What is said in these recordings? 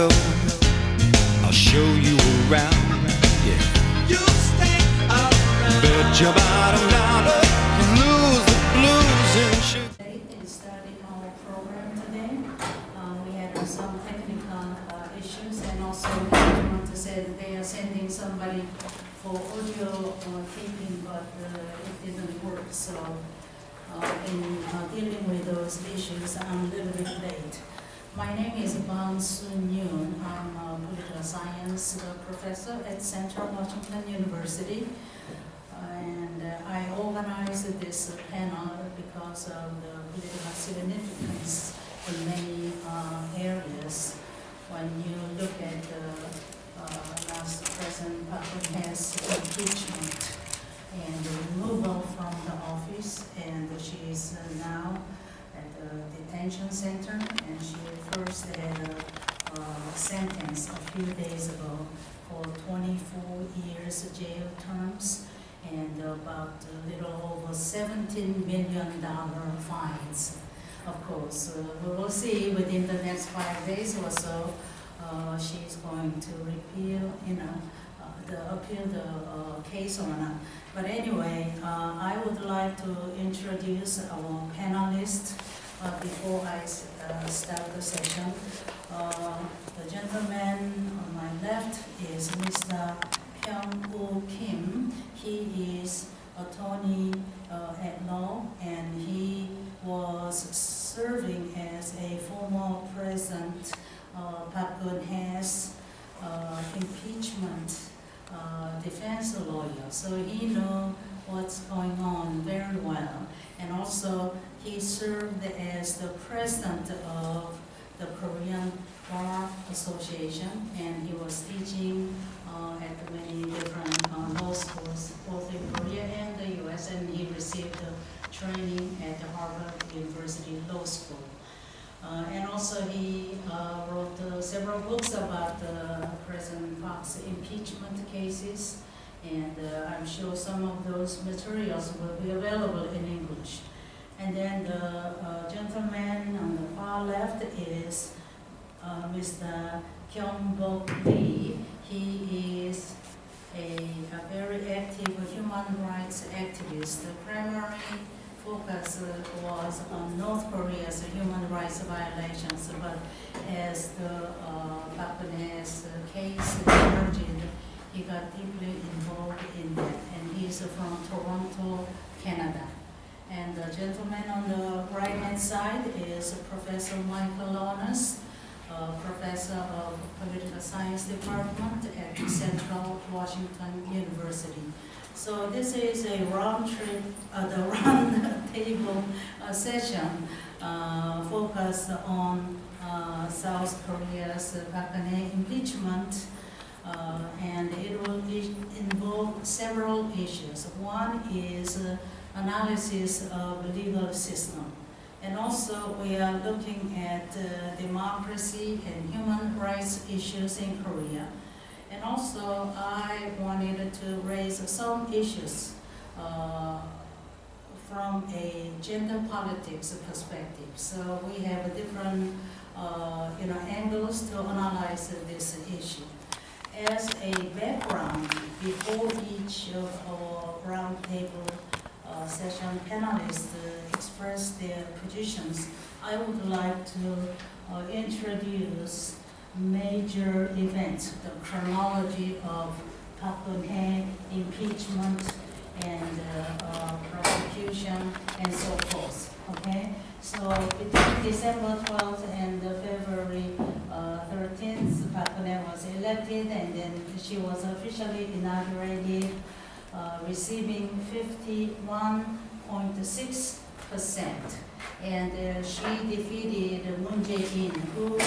go. I'll show you around, yeah. You stay around. Bet your bottom dollar you lose the blues and shit. They started our program today. We had some technical issues, and also management said they are sending somebody for audio taping, but it didn't work. So in dealing with those issues, I'm a little bit late. My name is Ph.DBang-Soon Yoon. I'm a political science professor at Central Washington University. And I organized this panel because of the political significance in many areas. When you look at last President Park Geun-hye's impeachment and the removal from the office, and she is now at the detention center, and she first had a sentence a few days ago for 24 years jail terms and about a little over $17 million fines. Of course, we will see within the next 5 days or so, she's going to appeal the case or not. But anyway, I would like to introduce our panelists before I start the session. The gentleman on my left is Mr. Kyung-Woo Kim. He is attorney at law, and he was serving as a former President Park Geun-hye's impeachment defense lawyer. So he knows what's going on very well. And also he served as the president of the Korean Bar Association, and he was teaching at many different law schools, both in Korea and the US, and he received training at the Harvard University Law School. And also he wrote several books about President Park's impeachment cases, and I'm sure some of those materials will be available in English. And then the gentleman on the far left is Mr. Kyung-Bok Lee. He is a very active human rights activist. The primary focus was on North Korea's human rights violations, but as the Park Geun-hye's case emerged, he got deeply involved in that, and he's from Toronto, Canada. And the gentleman on the right-hand side is Professor Michael Launius, Professor of Political Science Department at Central Washington University. So this is a round table session focused on South Korea's Park Geun-hye impeachment, and it will involve several issues. One is analysis of the legal system. And also we are looking at democracy and human rights issues in Korea. And also I wanted to raise some issues from a gender politics perspective. So we have different angles to analyze this issue. As a background, before each of our roundtable session panelists express their positions, I would like to introduce major events, the chronology of Park Geun-hye impeachment and prosecution and so forth. Okay, so between December 12th and February 13th, Park Geun-hye was elected, and then she was officially inaugurated, receiving 51.6%, and she defeated Moon Jae-in, who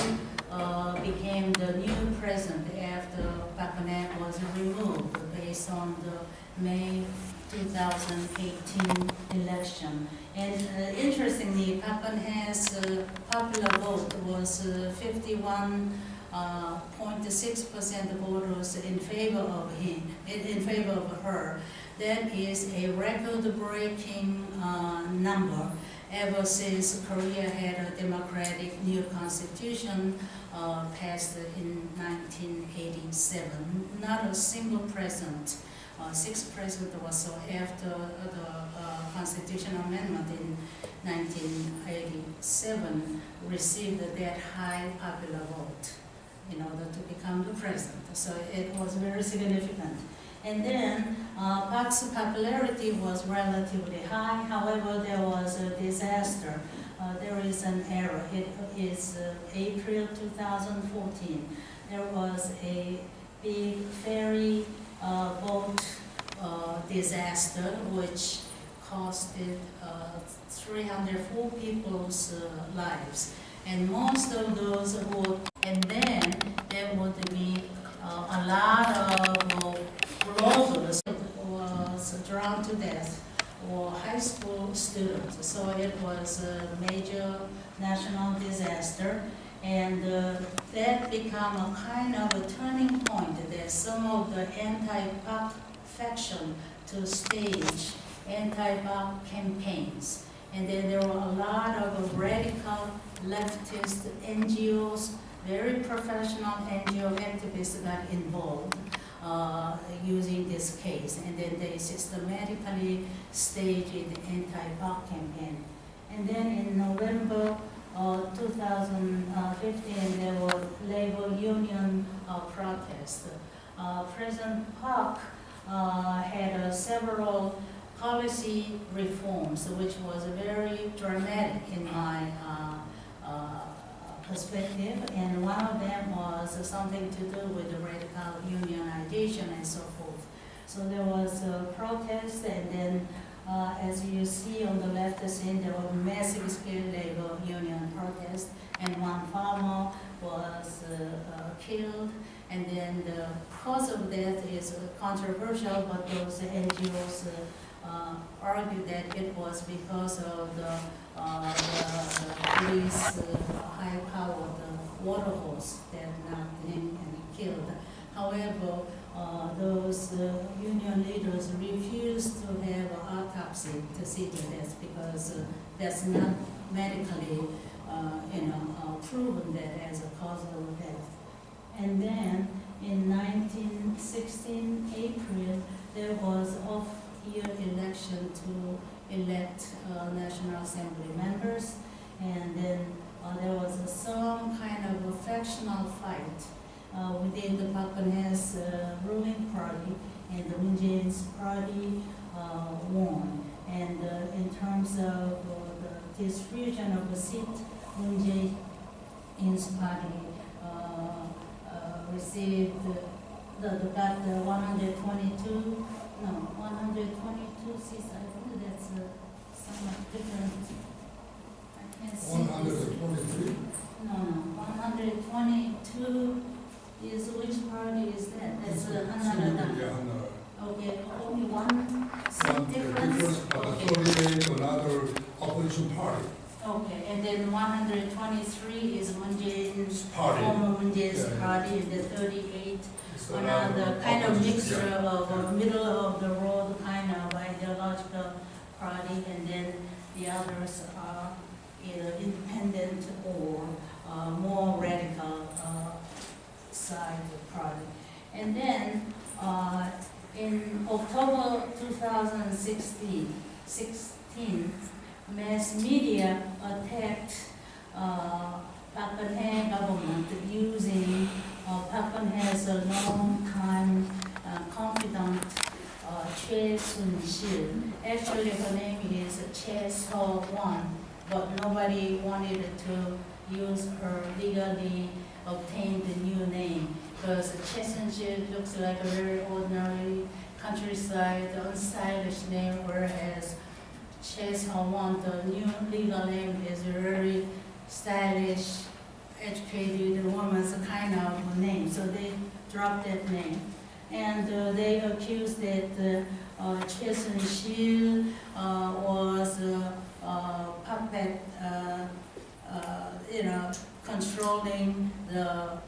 became the new president after Park Geun-hye was removed based on the May 2018 election. And interestingly, Park Geun-hye's popular vote was 51.6% voters in favor of him, in favor of her. That is a record-breaking number. ever since Korea had a democratic new constitution passed in 1987. Not a single president, sixth president or so after the constitutional amendment in 1987 received that high popular vote in order to become the president. So it was very significant. And then Park's popularity was relatively high. However, there was a disaster. There is an error. It is April 2014. There was a big ferry boat disaster which costed 304 people's lives. And most of those who, and then there would be a lot of bloggers was drowned to death, or high school students. So it was a major national disaster, and that became a kind of a turning point that some of the anti-Park faction to stage anti-Park campaigns. And then there were a lot of radical leftist NGOs, very professional NGO activists got involved using this case, and then they systematically staged the anti-Park campaign. And then in November 2015, there was labor union protest. President Park had several policy reforms, which was very dramatic in my perspective, and one of them was something to do with the radical unionization and so forth. So there was a protest, and then as you see on the left scene, there were massive scale labor union protests, and one farmer was killed, and then the cause of death is controversial, but those NGOs argued that it was because of the police high-powered water hose that knocked him and killed. However, those union leaders refused to have an autopsy to see the death because that's not medically proven that as a cause of death. And then in 1916 April, there was off-year election to elect National Assembly members, and then there was some kind of a factional fight within the Park Geun-hye's ruling party, and the Moon Jae-in's party won. And in terms of the distribution of the seat, Moon Jae-in's party received got 122 seats. I think that's somewhat different. I can't see 123? No, 122 is, which party is that? That's another. Okay, only one seat difference? Okay. Another opposition party. Okay, and then 123 is Moon Jae-in's Party. former Moon Jae-in's party, and the 38 another kind of mixture of a middle of the road kind of ideological party, and then the others are either independent or more radical side party. And then in October 2016, mass media attacked Park Geun-hye government using Park Geun-hye's long-time confidant Choi Soon-sil. Actually, her name is Choi So-won, but nobody wanted to use her legally obtained new name because Choi Soon-sil looks like a very ordinary countryside, unstylish name, whereas Choi So-won, the new legal name, is a very stylish, educated woman's kind of name. So they dropped that name. And they accused that Choi Soon-sil was puppet, controlling the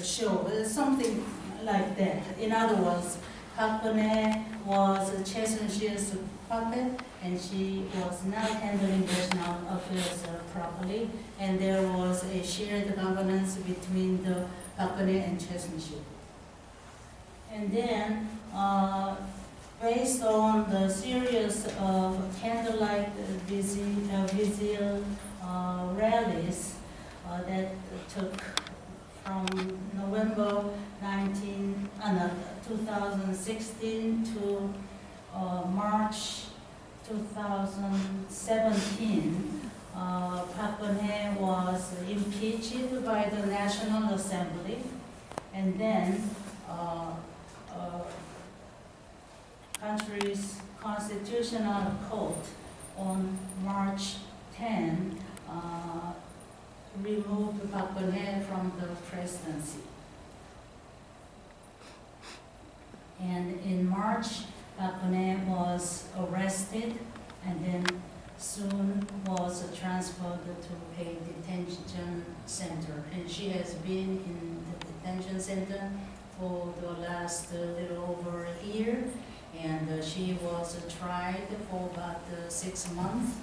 show, something like that. In other words, Park Geun-hye was Chairman's puppet, and she was not handling national affairs properly, and there was a shared governance between the Park Geun-hye and Chairmanship. And then, based on the series of candlelight visual rallies that took from November 2016 to March 2017, Park Geun-hye was impeached by the National Assembly, and then country's constitutional court on March 10 removed Park Geun-hye from the presidency. And in March, Park Geun-hye was arrested, and then Soon was transferred to a detention center. And she has been in the detention center for the last little over a year, and she was tried for about 6 months,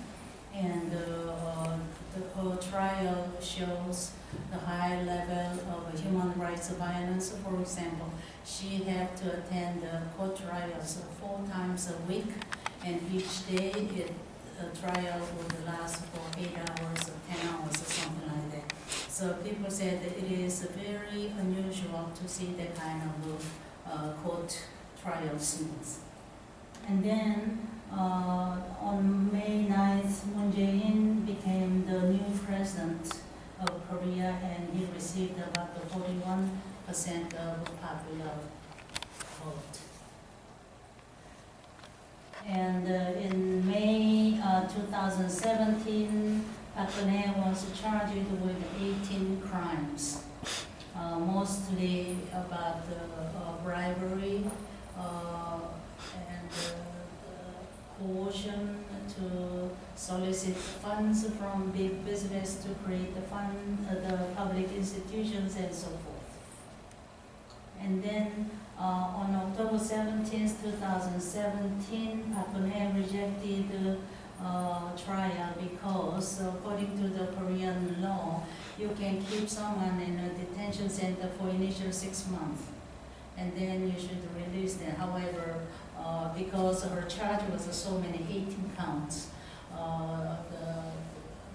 and her trial shows the high level of human rights violence. For example, she had to attend court trials 4 times a week, and each day the trial would last for 8 hours or 10 hours or something like that. So people said that it is very unusual to see that kind of court trial scenes. And then on May 9th, Moon Jae-in became the new president of Korea, and he received about 41% of popular vote. And in May 2017, Park Geun-hye was charged with 18 crimes, mostly about bribery and coercion to solicit funds from big business to create the public institutions and so forth. And then on October 17, 2017, Park Geun-hye rejected the trial because, according to the Korean law, you can keep someone in a detention center for initial 6 months, and then you should release them. However, because her charge was so many 18 counts,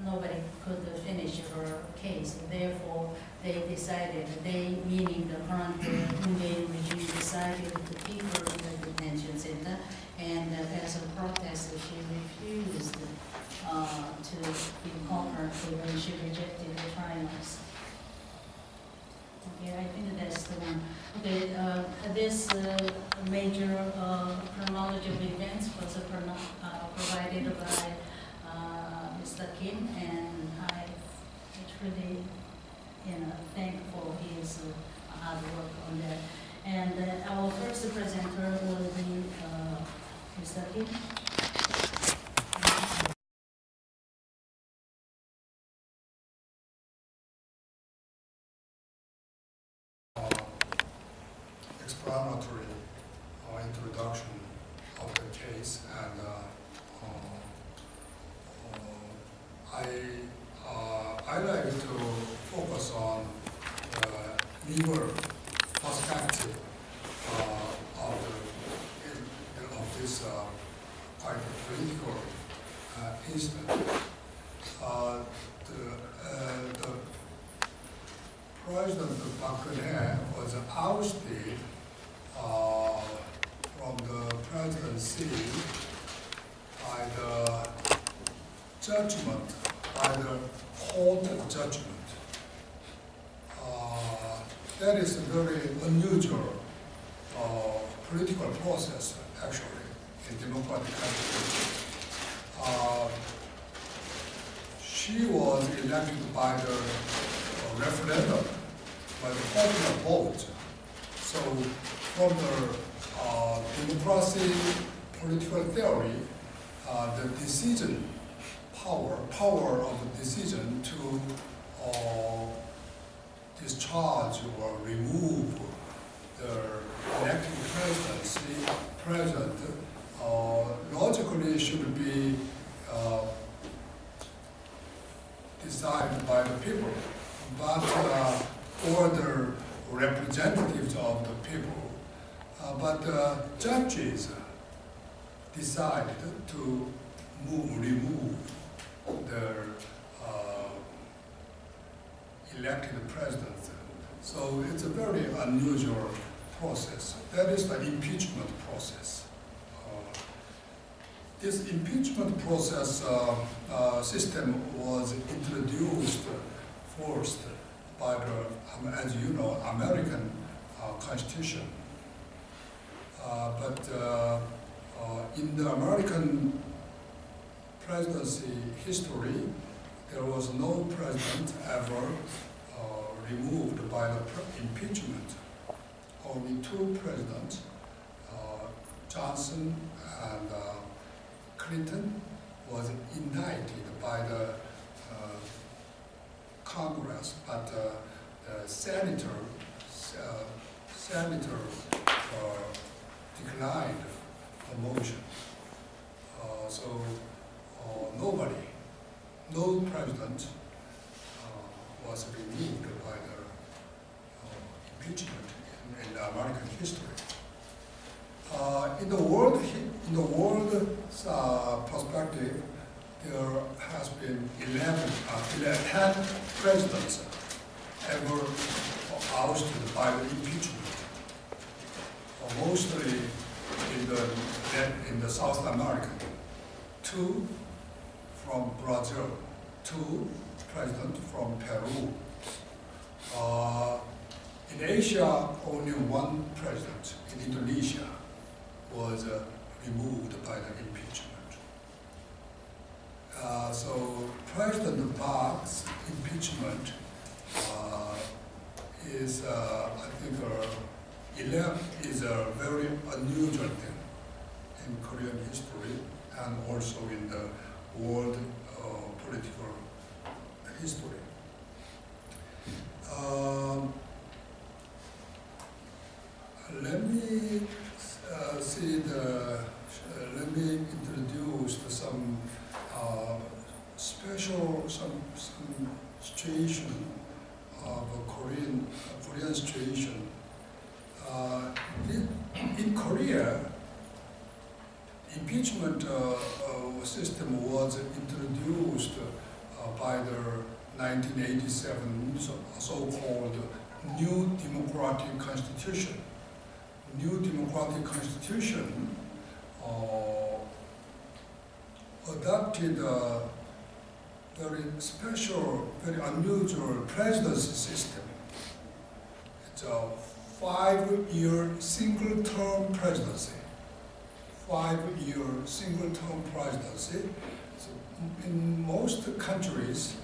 nobody could finish her case. Therefore, they decided, meaning the current Moon Jae-in regime, decided to keep her in the detention center, and as a protest, she refused to be cooperative when she rejected the trials. Okay, I think that's the one. Okay, this major chronology of events was provided by Mr. Kim, and I truly, thankful his hard work on that. And our first presenter will be Mr. Kim. Explanatory introduction of the case, and I like to focus on the legal perspective of this quite political incident. The President Park Geun-hye was ousted from the presidency by the judgment, by the court judgment. That is a very unusual political process, actually, in democratic countries. She was elected by the referendum, by the popular vote. So from the democracy political theory, the decision power of the decision to discharge or remove the elected president logically should be decided by the people, but or the representatives of the people. But judges decided to remove the elected president. So it's a very unusual process. That is the impeachment process. This impeachment process system was introduced first by the, as you know, American Constitution. But in the American presidency history, there was no president ever removed by the impeachment. Only two presidents, Johnson and Clinton, was indicted by the Congress, but the senator declined the motion. So nobody, no president was removed by the impeachment in the American history. In the world perspective, there has been 10 presidents ever ousted by the impeachment. Mostly in the South America. 2 from Brazil, 2 presidents from Peru. In Asia, only 1 president in Indonesia was removed by the impeachment. So President Park's impeachment is, I think, is a very unusual thing in Korean history and also in the world political history. Let me let me introduce some some situation of a Korean situation. In Korea, impeachment system was introduced by the 1987 so-called New Democratic Constitution. New Democratic Constitution adopted a very special, very unusual presidency system. It's a 5-year single-term presidency. 5-year single-term presidency. So in most countries,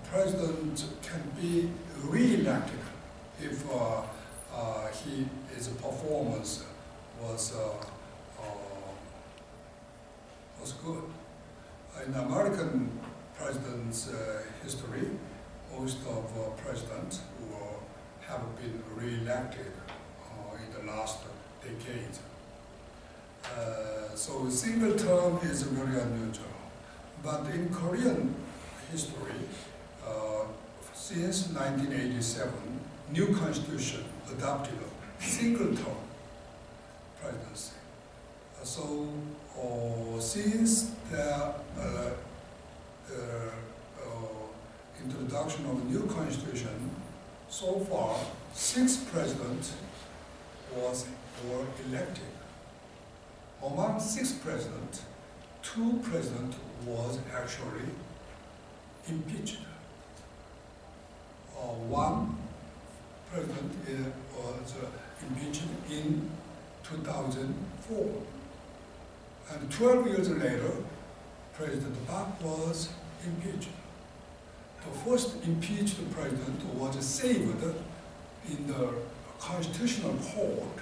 a president can be re-elected if his performance was good. In American president's history, most of presidents have been re-elected in the last decade. So single term is very unusual. But in Korean history, since 1987, new constitution adopted a single term presidency. So since the introduction of new constitution, so far 6 presidents were elected. Among 6 presidents, 2 presidents was actually impeached. 1 president was impeached in 2004. And 12 years later, President Park was impeached. The first impeached president was saved in the Constitutional Court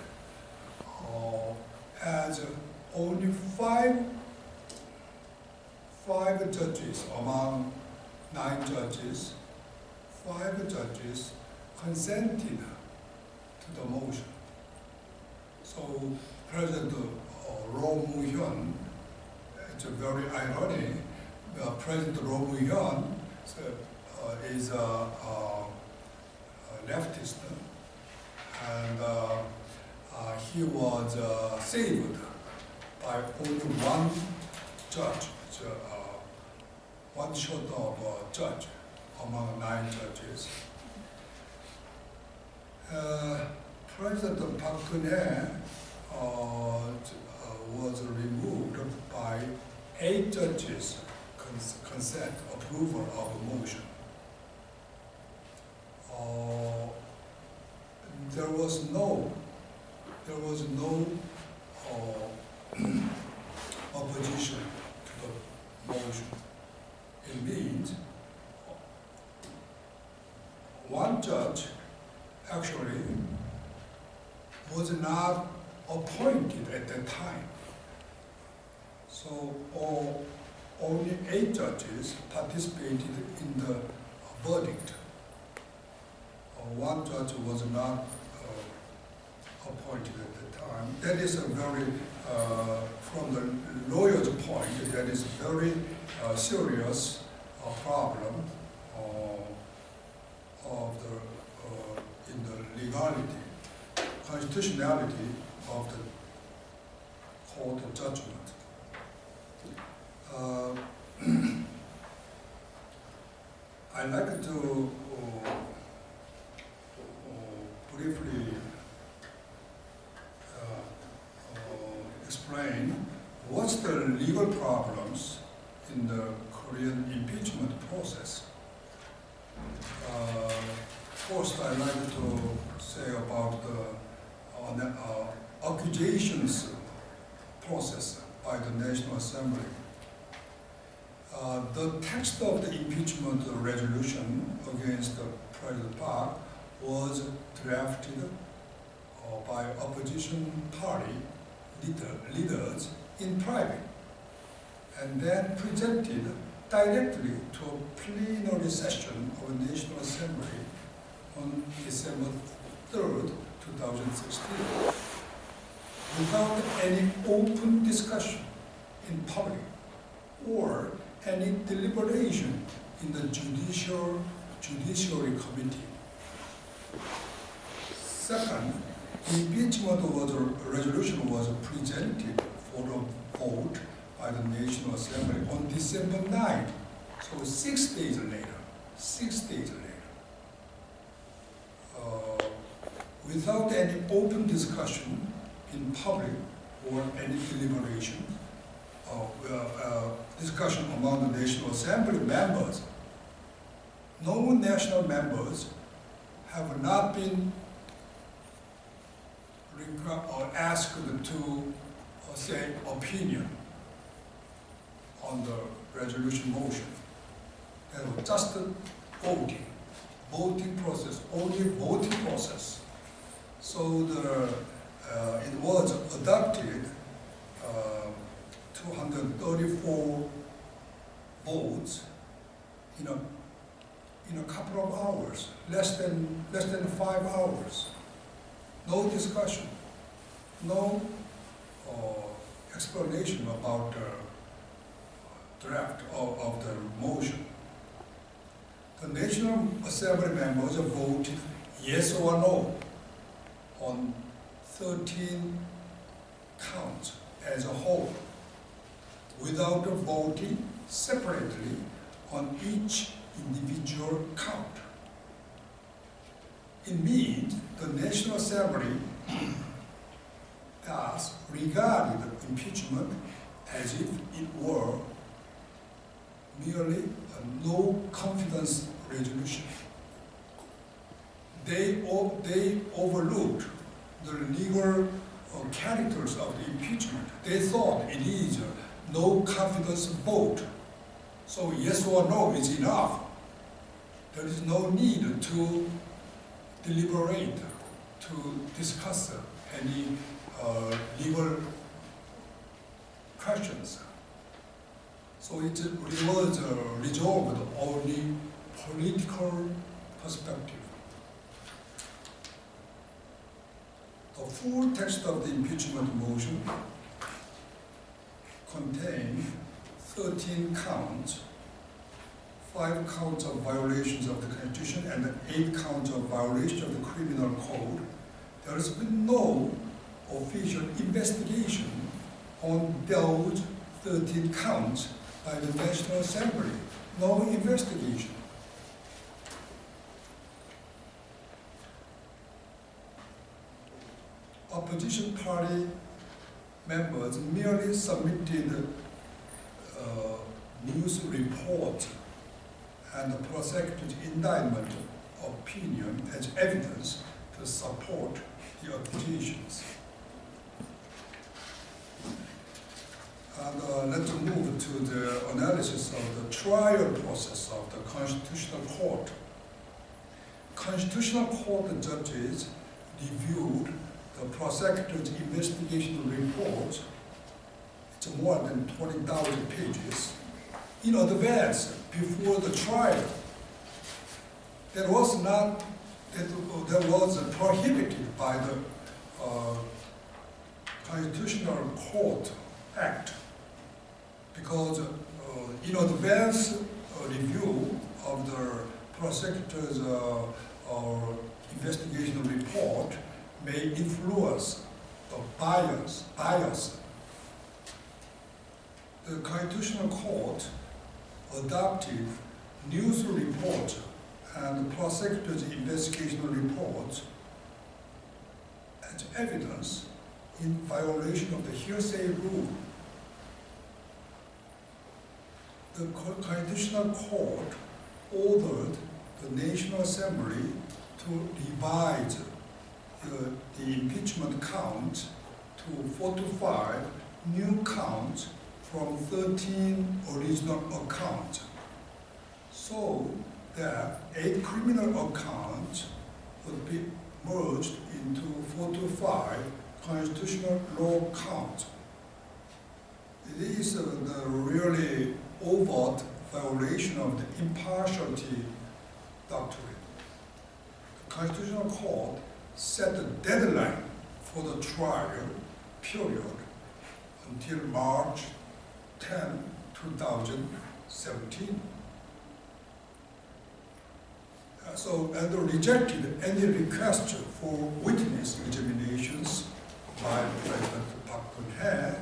as only 5 judges among 9 judges, 5 judges consented to the motion. So President Roh Moo-hyun, it's a very ironic. President Roh Moo-hyun is a leftist, and he was saved by only one judge, one short of a judge among 9 judges. President Park Geun-hye was removed by 8 judges' consent approval of a motion. There was no opposition to the motion. It means one judge actually was not appointed at that time. So only 8 judges participated in the verdict. One judge was not appointed at the time. That is a very, from the lawyer's point, that is a very serious problem of the, in the legality, constitutionality of the court judgment. I'd like to briefly explain what's the legal problems in the Korean impeachment process. First, I'd like to say about the accusations process by the National Assembly. The text of the impeachment resolution against President Park was drafted by opposition party leaders in private and then presented directly to a plenary session of the National Assembly on December 3rd, 2016, without any open discussion in public or any deliberation in the Judiciary Committee. Second, impeachment resolution was presented for a vote by the National Assembly on December 9th, so 6 days later. 6 days later. Without any open discussion in public or any deliberation, discussion among the National Assembly members, no national members have not been asked to say opinion on the resolution motion. There was just voting process, only voting process. So it was adopted 234 votes in a couple of hours, less than 5 hours. No discussion, no explanation about the draft of the motion. The National Assembly members voted yes or no on 13 counts as a whole, without voting separately on each individual count. It means the National Assembly thus regarded impeachment as if it were merely a no-confidence resolution. They overlooked the legal characters of the impeachment. They thought it is a no-confidence vote. So yes or no is enough. There is no need to deliberate, to discuss any legal questions. So it was resolved only political perspective. The full text of the impeachment motion contains 13 counts, 5 counts of violations of the Constitution and 8 counts of violation of the criminal code. There has been no official investigation on those 13 counts by the National Assembly. No investigation. Opposition party members merely submitted news report and the prosecutor's indictment opinion as evidence to support the accusations. And let's move to the analysis of the trial process of the Constitutional Court. Constitutional Court judges reviewed the prosecutor's investigation report. It's more than 20,000 pages in advance before the trial. That was prohibited by the Constitutional Court Act, because in advance review of the prosecutor's investigation report may influence the bias. The Constitutional Court adopted news report and the prosecutor's investigation report as evidence in violation of the hearsay rule. The Constitutional Court ordered the National Assembly to revise the impeachment count to 4 to 5 new counts from 13 original accounts, so that 8 criminal accounts would be merged into 4 to 5 constitutional law counts. It is the really overt violation of the impartiality doctrine. The Constitutional Court set a deadline for the trial period until March 10, 2017. And rejected any request for witness examinations by President Park Geun-hye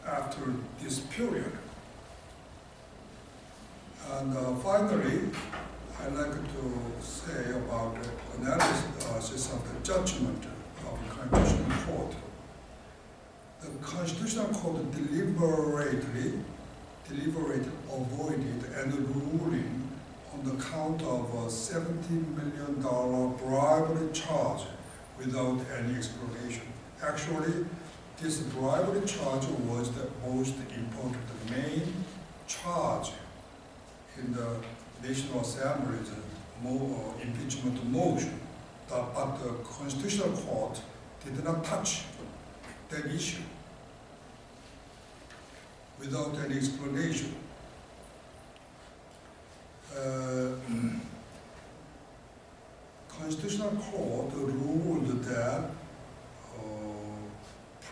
after this period. And finally, I'd like to say about the analysis of the judgment of the Constitutional Court. The Constitutional Court deliberately avoided any ruling on the count of a $17 million bribery charge without any explanation. Actually, this bribery charge was the most important, the main charge in the National Assembly's impeachment motion, but the Constitutional Court did not touch that issue without any explanation. Constitutional Court ruled that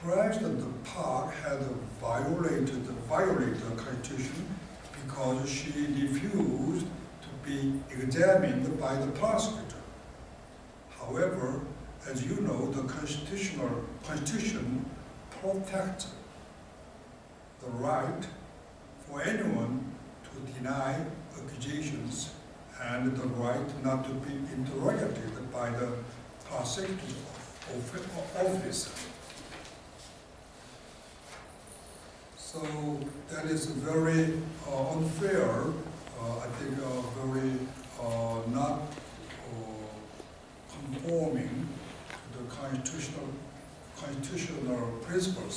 President Park had violated the Constitution because she refused to be examined by the prosecutor. However, as you know, the Constitution protects the right for anyone to deny accusations and the right not to be interrogated by the prosecutor's office. So that is very unfair, I think very not conforming to the constitutional principles.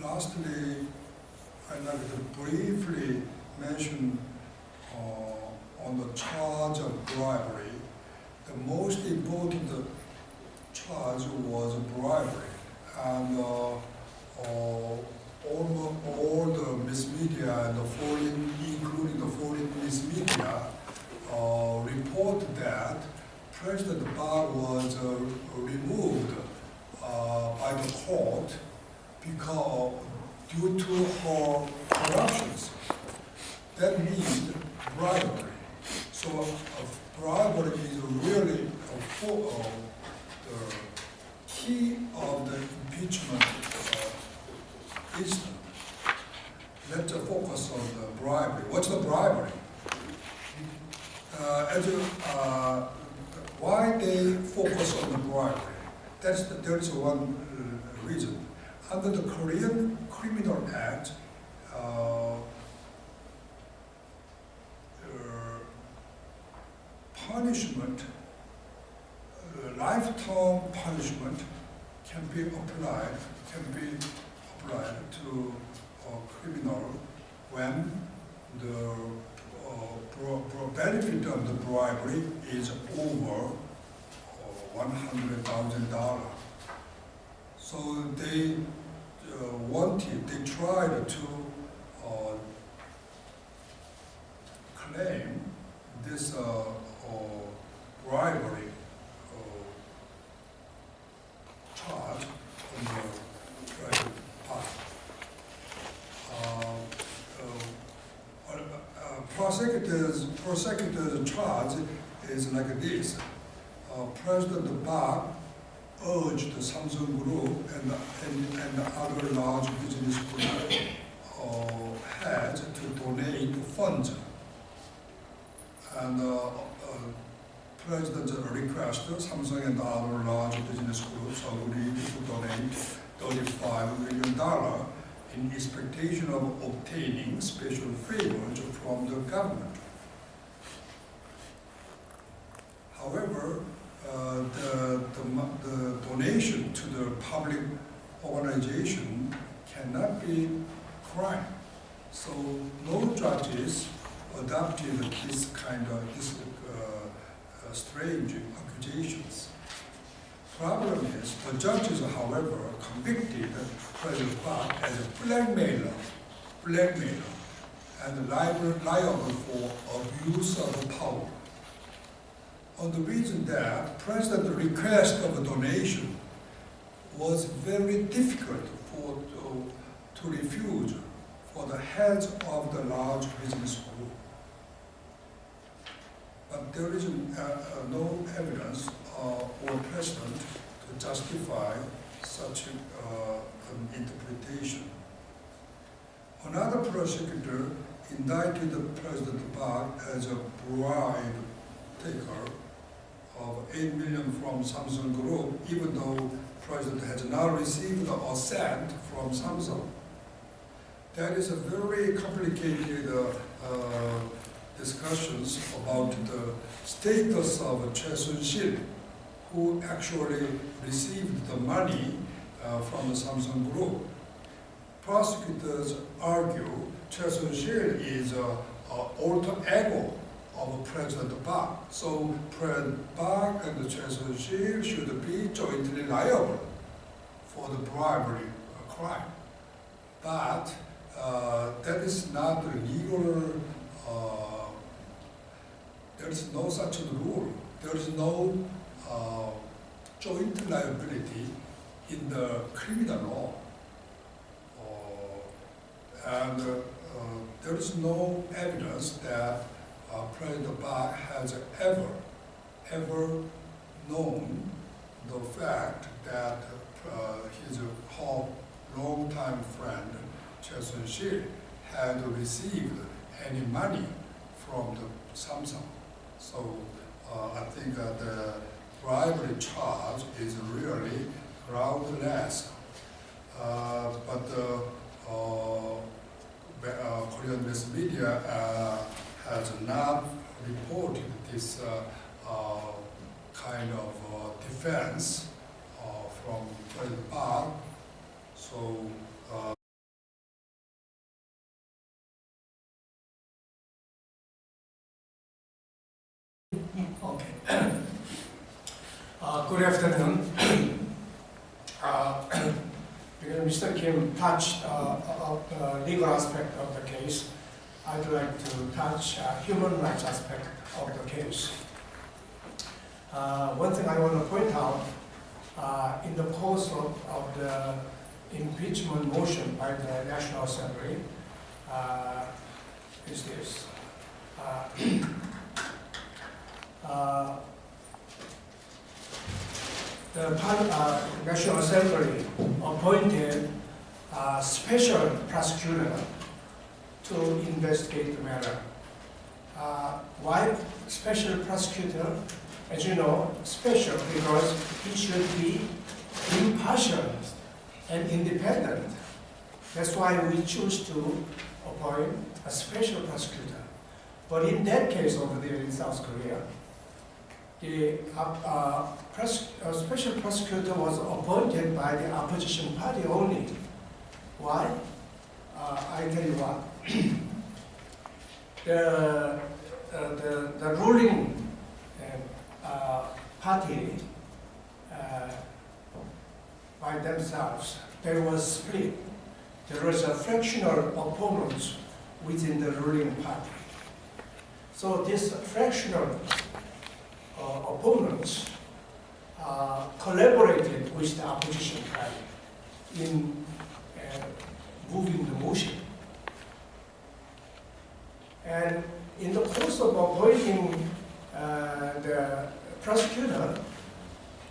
Lastly, I'd like to briefly mention on the charge of bribery. The most important charge was bribery, and all the mass media and the foreign, including the foreign mass media, report that President Park was removed by the court because due to her corruptions. That means bribery. So bribery is really the key of the impeachment incident. Let's focus on the bribery. What's the bribery? Why they focus on the bribery? There is one reason. Under the Korean Criminal Act, punishment, lifetime punishment can be applied to a criminal when the benefit of the bribery is over $100,000. So they tried to claim this bribery charge on the private part. Prosecutor's charge is like this. President Park urged the Samsung Group and other large business group heads to donate funds. And President's request, Samsung and other large business groups agreed to donate $35 million in expectation of obtaining special favors from the government. However, the donation to the public organization cannot be crime. So no judges adopted this kind of strange accusations. Problem is, the judges, however, convicted President Park as a blackmailer, and liable for abuse of power. On the reason that President's request of a donation was very difficult to refuse for the heads of the large business group. But there is no evidence or precedent to justify such an interpretation. Another prosecutor indicted President Park as a bribe taker of $8 million from Samsung Group, even though President has not received a cent from Samsung. That is a very complicated discussions about the status of Choi Soon-sil, who actually received the money from the Samsung Group. Prosecutors argue Choi Soon-sil is an alter ego of President Park. So President Park and Choi Soon-sil should be jointly liable for the bribery crime. But that is not a legal, there is no such a rule. There is no joint liability in the criminal law. And there is no evidence that President Park has ever known the fact that his long-time friend, Choi Soon-sil, had received any money from the Samsung. So I think the bribery charge is really groundless. But Korean mass media has not reported this kind of defense from President Park. So okay. Good afternoon. Because Mr. Kim touched about the legal aspect of the case, I'd like to touch human rights aspect of the case. One thing I want to point out, in the course of the impeachment motion by the National Assembly, is this. The National Assembly appointed a special prosecutor to investigate the matter. Why special prosecutor? As you know, special because he should be impartial and independent. That's why we choose to appoint a special prosecutor. But in that case over there in South Korea, the special prosecutor was appointed by the opposition party only. Why? I tell you what. The ruling party by themselves, they were split. There was a fractional opponents within the ruling party. So these fractional opponents collaborated with the opposition party in moving the motion. And in the course of appointing the prosecutor,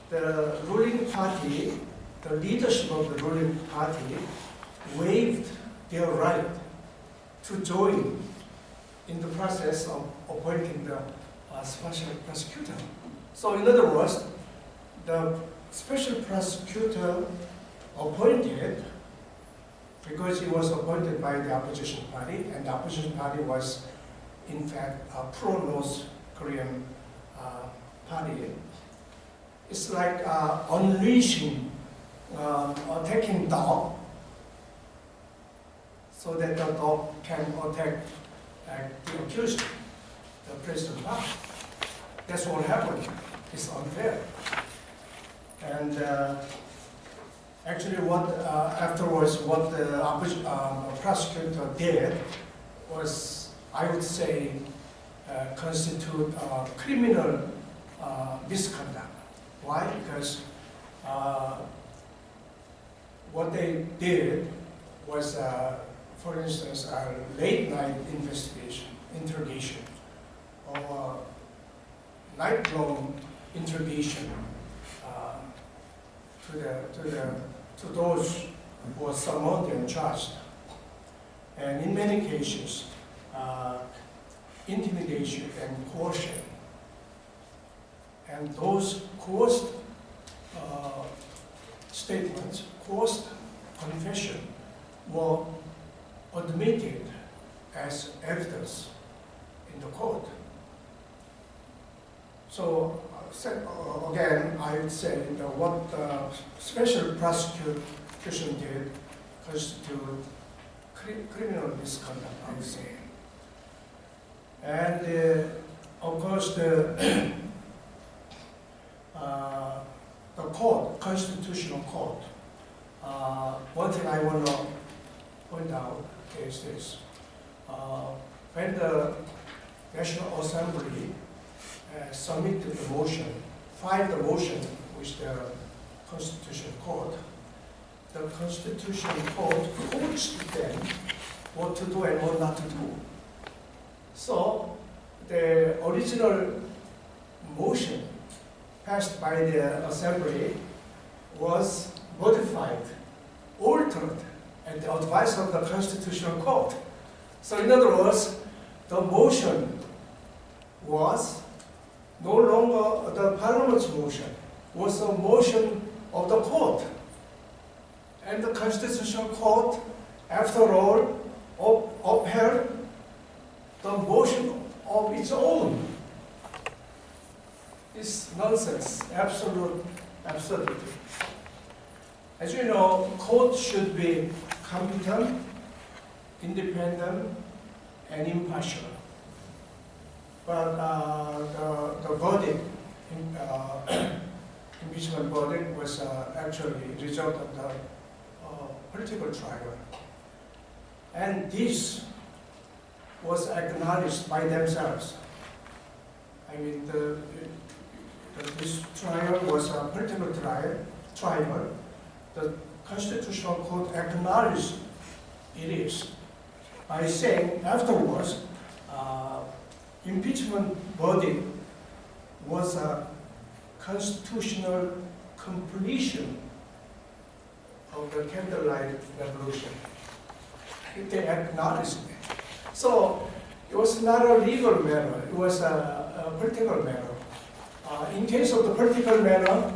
the ruling party, the leadership of the ruling party, waived their right to join in the process of appointing the special prosecutor. So in other words, the special prosecutor appointed, because he was appointed by the opposition party, and the opposition party was in fact a pro-North Korean party. It's like unleashing, attacking dog, so that the dog can attack the accused, the President Park. That's what happened. It's unfair. And actually, afterwards, what the prosecutor did was, I would say, constitute criminal misconduct. Why? Because what they did was, for instance, a late-night interrogation, or night-long interrogation to those who were summoned and charged. And in many cases, intimidation and coercion. And those coerced statements, coerced confession, were admitted as evidence in the court. So again, I would say that what the special prosecution did constitute criminal misconduct, I would say. And of course, the court, constitutional court, one thing I want to point out is this. When the National Assembly submitted the motion, filed the motion with the Constitutional Court, the Constitutional Court coached them what to do and what not to do. So the original motion passed by the Assembly was modified, altered at the advice of the Constitutional Court. So in other words, the motion was no longer the Parliament's motion, was a motion of the court. And the Constitutional Court, after all, upheld the motion of its own. It's nonsense, absolute absurdity. As you know, court should be competent, independent, and impartial. But the verdict, impeachment verdict, was actually a result of the political trial. And this was acknowledged by themselves. I mean, the trial was a political trial. The Constitutional Court acknowledged it is by saying afterwards, impeachment verdict was a constitutional completion of the candlelight revolution. They acknowledged it. So it was not a legal matter, it was a political matter. In case of the political matter,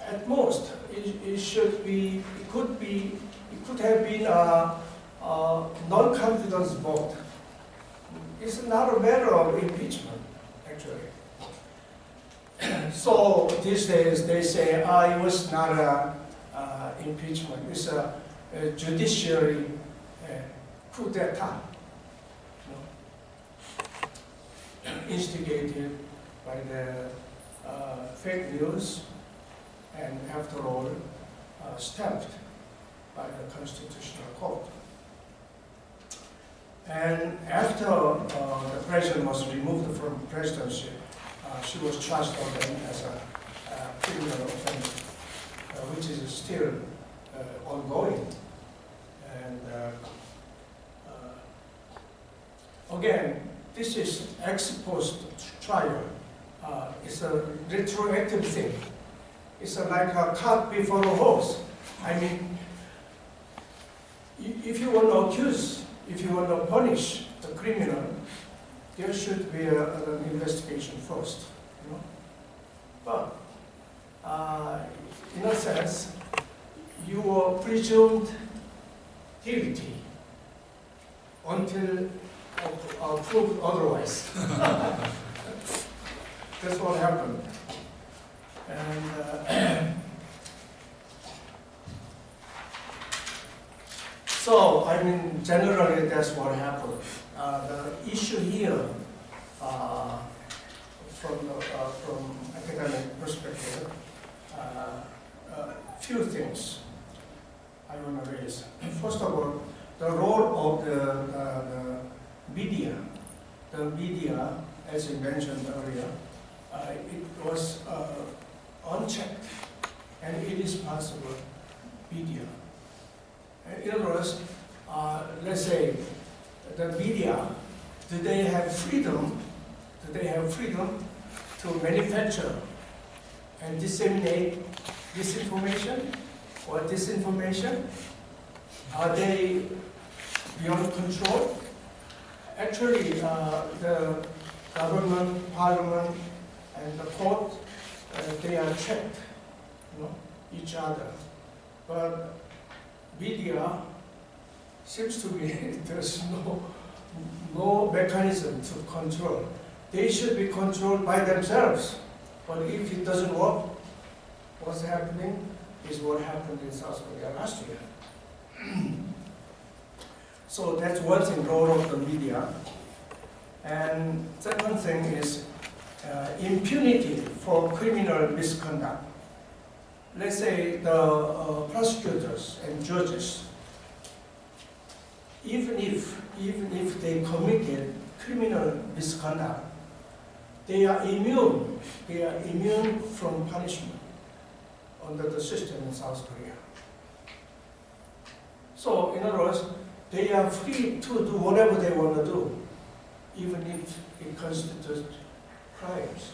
at most, it could have been a non-confidence vote. It's not a matter of impeachment, actually. So these days they say, it was not a impeachment. It's a judiciary coup d'etat, instigated by the fake news, and after all, stamped by the Constitutional Court. And after the president was removed from presidency, she was charged again as a criminal offense, which is still ongoing. And again, this is ex post trial. It's a retroactive thing. It's like a cart before a horse. I mean, if you want to accuse, if you want to punish the criminal, there should be an investigation first. But in a sense, you are presumed guilty until proved otherwise. That's what happened. And so, I mean, generally that's what happened. The issue here, from academic perspective, few things I want to raise. First of all, the role of the media. The media, as you mentioned earlier, it was unchecked, and it is possible media. In other words, let's say the media, do they have freedom? Do they have freedom to manufacture and disseminate disinformation or disinformation? Are they beyond control? Actually, the government, parliament, and the court, they are checked, each other. But media seems to be there's no mechanism to control. They should be controlled by themselves. But if it doesn't work, what's happening is what happened in South Korea last year. So that's one thing, role of the media. And second thing is impunity for criminal misconduct. Let's say the prosecutors and judges, even if they committed criminal misconduct, they are immune. They are immune from punishment under the system in South Korea. So, in other words, they are free to do whatever they want to do, even if it constitutes crimes.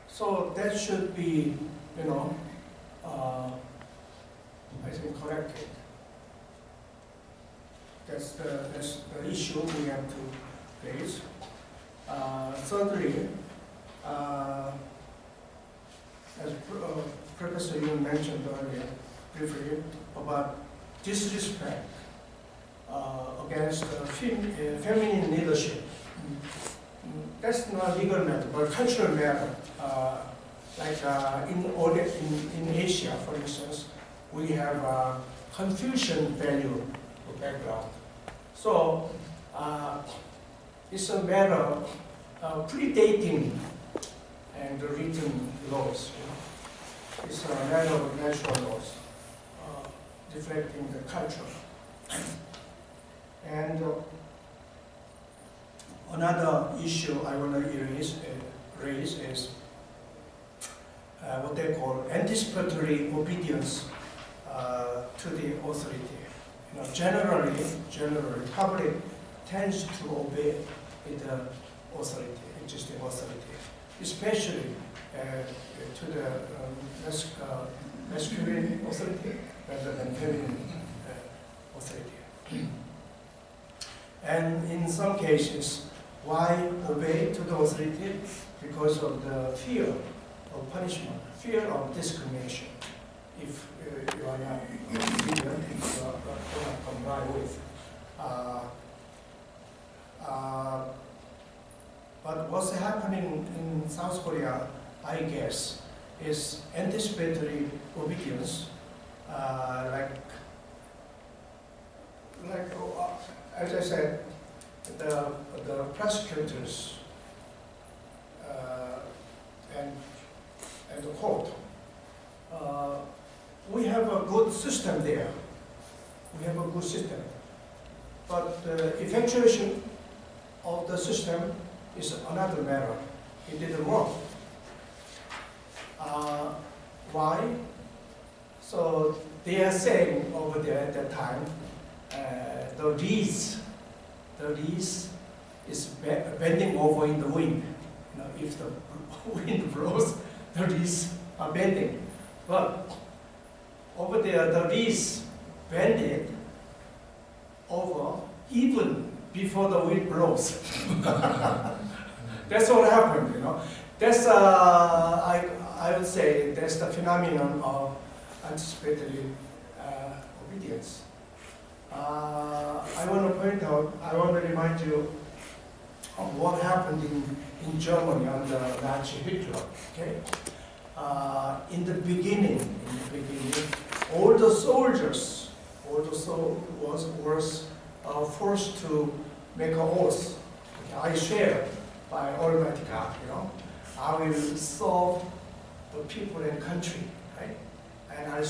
So that should be, I think, corrected. That's the issue we have to face. Thirdly, as Professor Yoon mentioned earlier, briefly, about disrespect against feminine leadership. That's not a legal matter, but cultural matter. Like in Asia, for instance, we have a Confucian value background. So it's a matter predating and the written laws. It's a matter of natural laws, reflecting the culture. And another issue I want to raise raise is what they call anticipatory obedience to the authority. You know, generally, public tends to obey the authority, existing authority, especially to the masculine authority rather than feminine authority. And in some cases, why obey to the authority? Because of the fear of punishment, fear of discrimination. If you are not obedient, if you are not comply with. But what's happening in South Korea, I guess, is anticipatory obedience, as I said, the prosecutors and the court. We have a good system there. We have a good system. But the effectuation of the system is another matter. It didn't work. Why? So they are saying over there at that time, the leaves is bending over in the wind. You know, if the wind blows, the leaves are bending. But over there, the leaves bended over even before the wind blows. That's what happened, you know. That's I would say that's the phenomenon of anticipatory obedience. I want to point out, I want to remind you of what happened in Germany under Nazi Hitler. Okay, in the beginning, all the soldiers was forced to make an oath. Okay, I swear by Almighty God, you know, I will serve the people and country, right? And I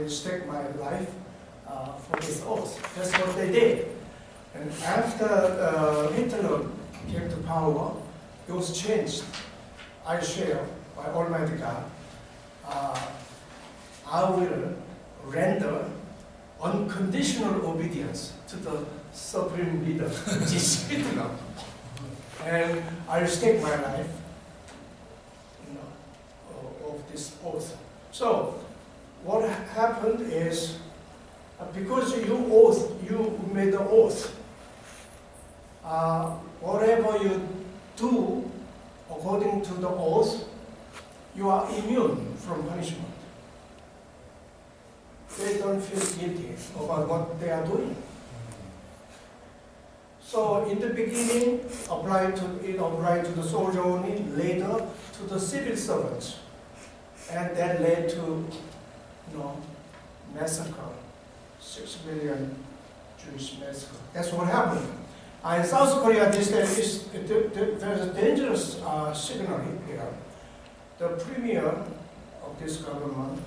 stake my life for this oath. That's what they did. And after Hitler came to power, it was changed. I swear by Almighty God, I will render unconditional obedience to the supreme leader, which is Hitler. And I will stake my life, you know, of this oath. So, what happened is, because you made the oath, whatever you do according to the oath, you are immune from punishment. They don't feel guilty about what they are doing. So in the beginning, it applied to the soldier only, later to the civil servants. And that led to, you know, massacre, 6 million Jewish massacre. That's what happened. In South Korea, there's a dangerous signal here. The premier of this government,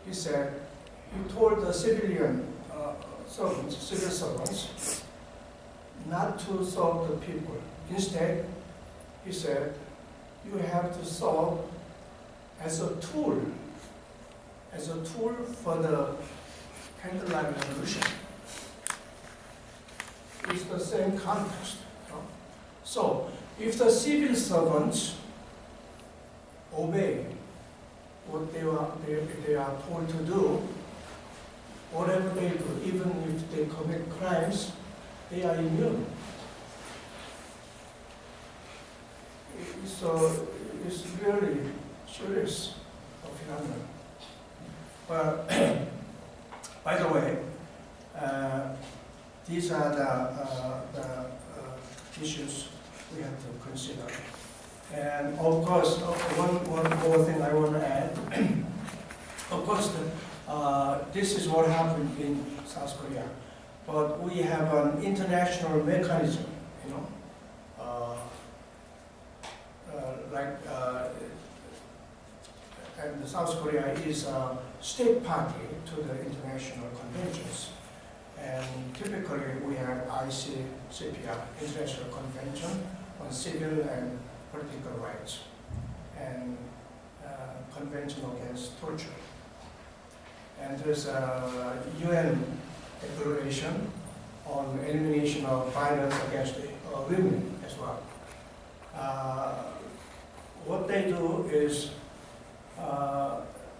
he said, he told the civil servants, not to serve the people. Instead, he said, you have to serve as a tool for the candlelight revolution. It's the same context. You know? So, if the civil servants obey what they are told to do, whatever they do, even if they commit crimes, they are immune. So it's really serious phenomenon. But by the way, these are the issues we have to consider. And of course, one more thing I want to add. Of course, this is what happened in South Korea. But we have an international mechanism, you know, and South Korea is a state party to the international conventions. And typically we have ICCPR, International Convention on Civil and political rights and Convention Against Torture. And there's a UN declaration on elimination of violence against women as well. What they do is,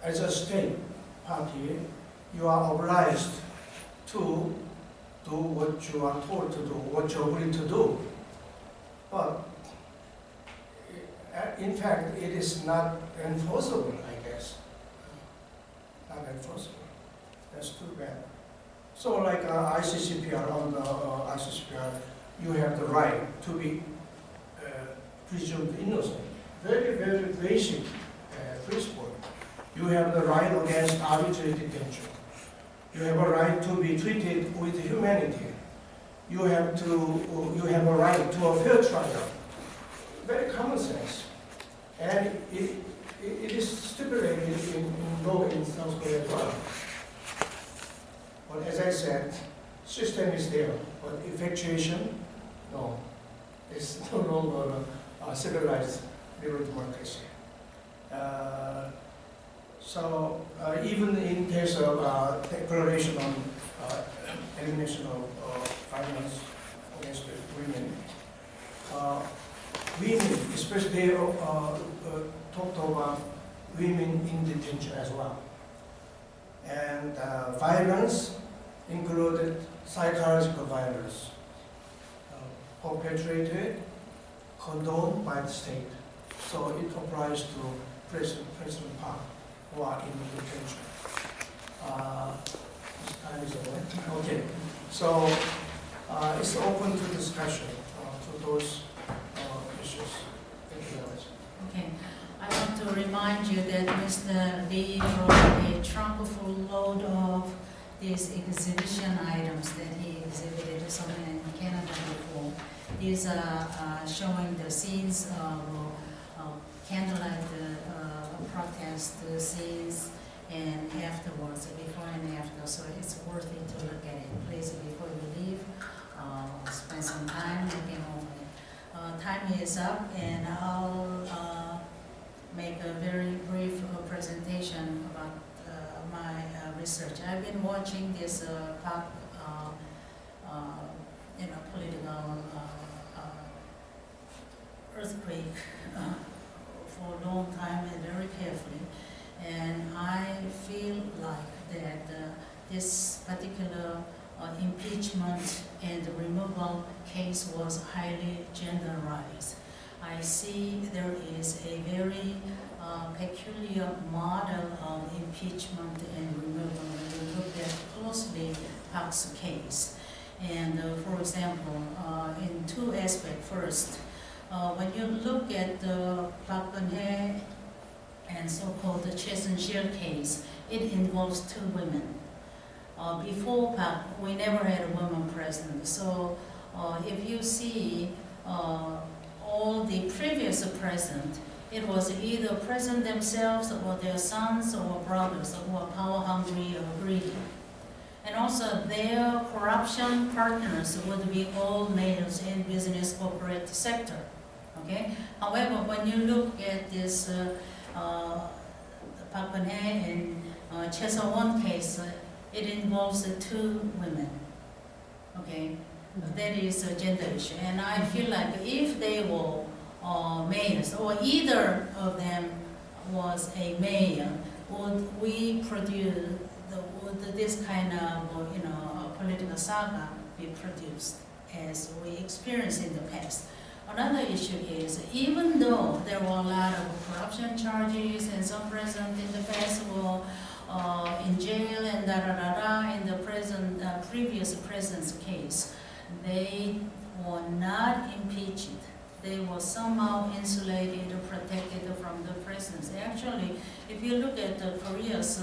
as a state party, you are obliged to do what you are told to do, what you agree to do. But in fact, it is not enforceable, I guess. Not enforceable. That's too bad. So like ICCPR, on ICCPR, you have the right to be presumed innocent. Very, very basic principle. You have the right against arbitrary detention. You have a right to be treated with humanity. You have a right to a fair trial. Very common sense. And it is stipulated in law in South Korea as well. But as I said, system is there, but effectuation, no. It's no longer a civilized liberal democracy. So even in case of declaration on elimination of violence against women, women, especially they talked about women in detention as well. And violence included psychological violence, perpetrated, condoned by the state. So it applies to President Park, who are in detention. Time is over. Okay, so it's open to discussion to those issues. Thank you very much. Okay, I want to remind you that Mr. Lee brought a trunk full load of these exhibition items that he exhibited somewhere in Canada before. These are showing the scenes of candlelight protest scenes and afterwards, before and after. So it's worth it to look at it. Please, before you leave, spend some time looking over it. Time is up, and I'll make a very brief presentation about my research. I've been watching this pop, political earthquake for a long time and very carefully, and I feel like that this particular impeachment and removal case was highly genderized. I see there is a very peculiar model of impeachment and removal when you look at closely Park's case. And for example, in two aspects. First, when you look at the Park Geun-hye and so-called Choi-Soon-sil case, it involves two women. Before Park, we never had a woman president. So if you see all the previous president, it was either president themselves or their sons or brothers who are power-hungry or greedy. And also their corruption partners would be all males in business corporate sector. Okay. However, when you look at this Park Geun-hye and Choi Soon-won case, it involves two women. Okay, that is a gender issue, and I feel like if they were males or either of them was a male, would we produce would this kind of political saga be produced as we experienced in the past? Another issue is, even though there were a lot of corruption charges and some presidents in the past were in jail and in the previous president's case, they were not impeached. They were somehow insulated or protected from the presidency. Actually, if you look at Korea's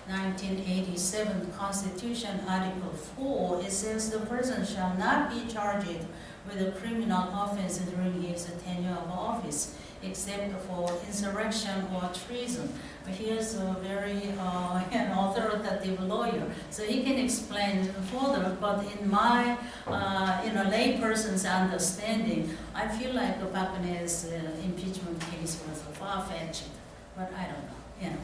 1987 Constitution, Article 4, it says the president shall not be charged with a criminal offense during his tenure of office. except for insurrection or treason. But he is a very an authoritative lawyer, so he can explain further. But in my layperson's understanding, I feel like Park Geun-hye's impeachment case was far-fetched. But I don't know,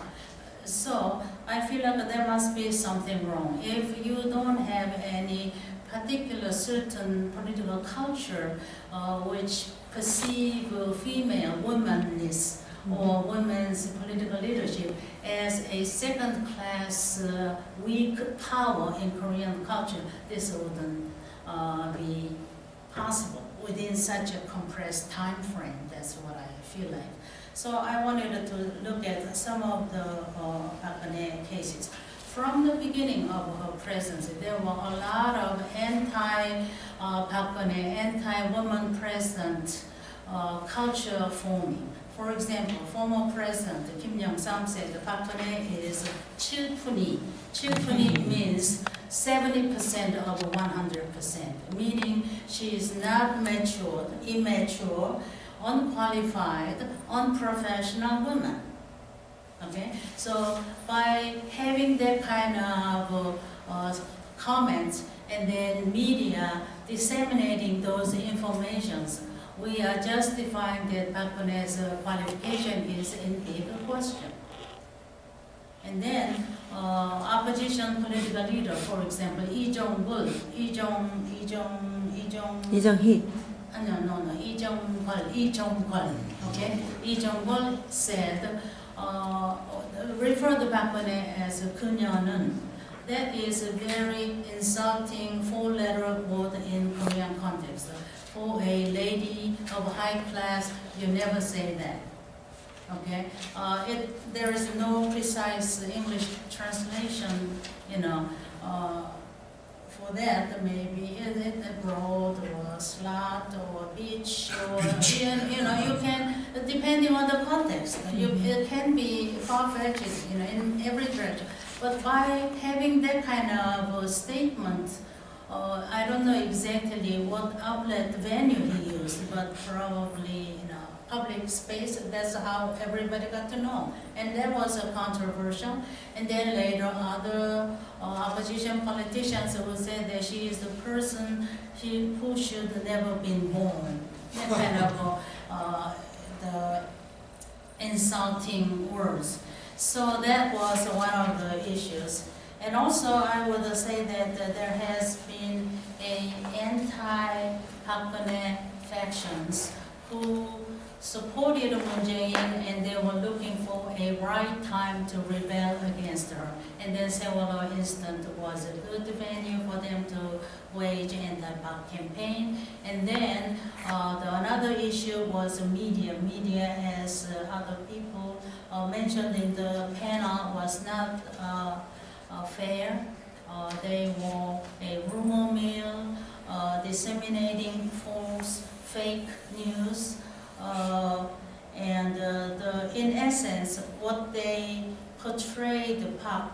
So I feel like there must be something wrong. If you don't have any particular certain political culture which perceive female womanness or women's political leadership as a second-class weak power in Korean culture, this wouldn't be possible within such a compressed time frame. That's what I feel like. So I wanted to look at some of the Park Geun-hye cases. From the beginning of her presidency, there were a lot of anti-Park Geun-hye, anti-woman president culture forming. For example, former President Kim Young-sam said Park Geun-hye is 칠푼이. 칠푼이 means 70% of 100%, meaning she is not matured, immature, unqualified, unprofessional woman. Okay, so by having that kind of comments and then media disseminating those informations, we are justifying that Park Geun-hye's qualification is indeed a question. And then opposition political leader, for example, Lee Jong-gul, 이정희. Lee Jong-gul, okay? Lee Jong-gul said, referred to Park Geun-hye as 그녀는. That is a very insulting four-letter word in Korean context. For a lady of high class, you never say that. Okay, there is no precise English translation, for that. Maybe is it a broad or a slut or a bitch or you can, depending on the context, it can be far-fetched, in every direction. But by having that kind of statement, I don't know exactly what outlet venue he used, but probably public space. That's how everybody got to know, and that was a controversial. And then later, other opposition politicians would say that she is the person who should never been born. That kind of the insulting words. So that was one of the issues. And also, I would say that there has been an anti-Park Geun-hye factions who supported Moon Jae-in, and they were looking for a right time to rebel against her. And then Seoul instance was a good venue for them to wage anti-Park campaign. And then another issue was media. Media, as other people mentioned in the panel, was not fair. They were a rumor mill, disseminating false, fake news. In essence, what they portrayed Park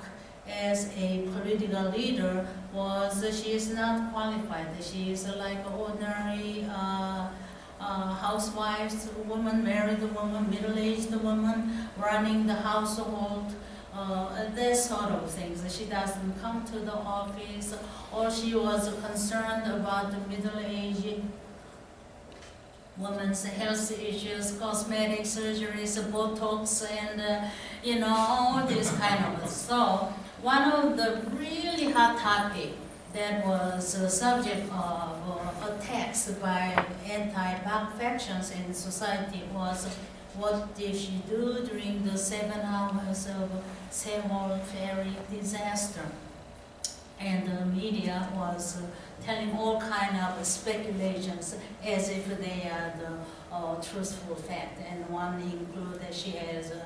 as a political leader was she is not qualified. She is like an ordinary housewife, woman, married woman, middle-aged woman, running the household, that sort of things. She doesn't come to the office, or she was concerned about the middle-aged women's health issues, cosmetic surgeries, Botox, and all this kind of. So one of the really hot topic that was a subject of attacks by anti-Park factions in society was what did she do during the 7 hours of Seoul ferry disaster. And the media was telling all kind of speculations as if they are the truthful fact. And one included that she has a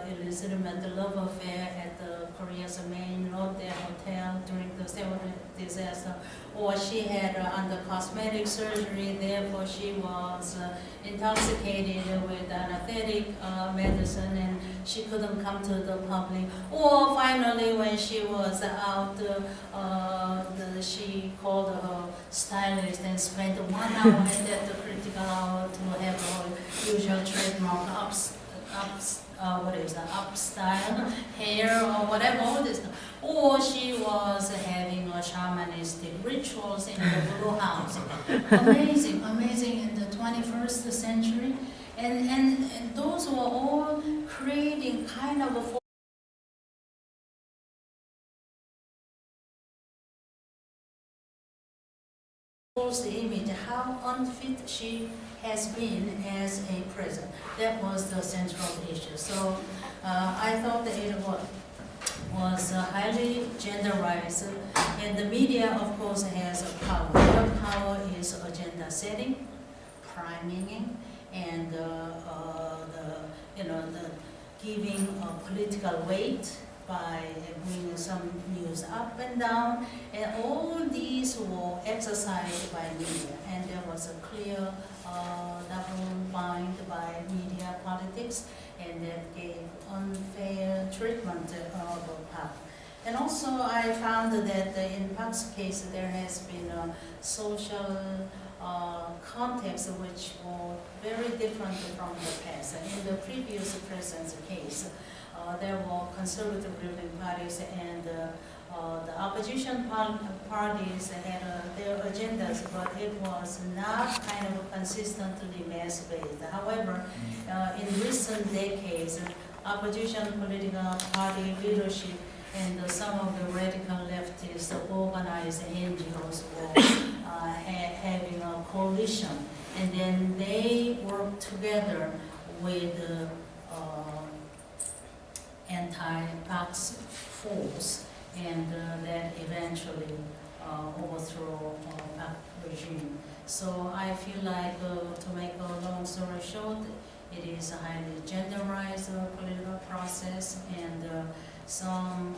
illegitimate love affair at the Korea's main Lotte Hotel during the Seoul disaster, or she had under cosmetic surgery, therefore she was intoxicated with anesthetic medicine and she couldn't come to the public. Or finally, when she was out, she called her stylist and spent 1 hour at the critical hour to have her usual trademark up style hair or whatever, all this stuff. Or she was having a shamanistic rituals in the Blue House. Amazing, amazing in the 21st century. And those were all creating kind of a false image, how unfit she has been as a president. That was the central issue. So I thought that it was highly genderized, and the media, of course, has a power. Their power is agenda setting, priming, and the giving political weight by bringing some news up and down, and all these were exercised by media, and there was a clear double bind by media politics, and that gave unfair treatment of Park. And also I found that in Park's case there has been a social context which were very different from the past. In the previous president's case, there were conservative ruling parties and the opposition parties had their agendas, but it was not kind of consistently mass-based. However, in recent decades, opposition political party leadership and some of the radical leftists organized NGOs were having a coalition, and then they worked together with anti-Pax force, and that eventually overthrew Park regime. So I feel like, to make a long story short, it is a highly genderized political process, and some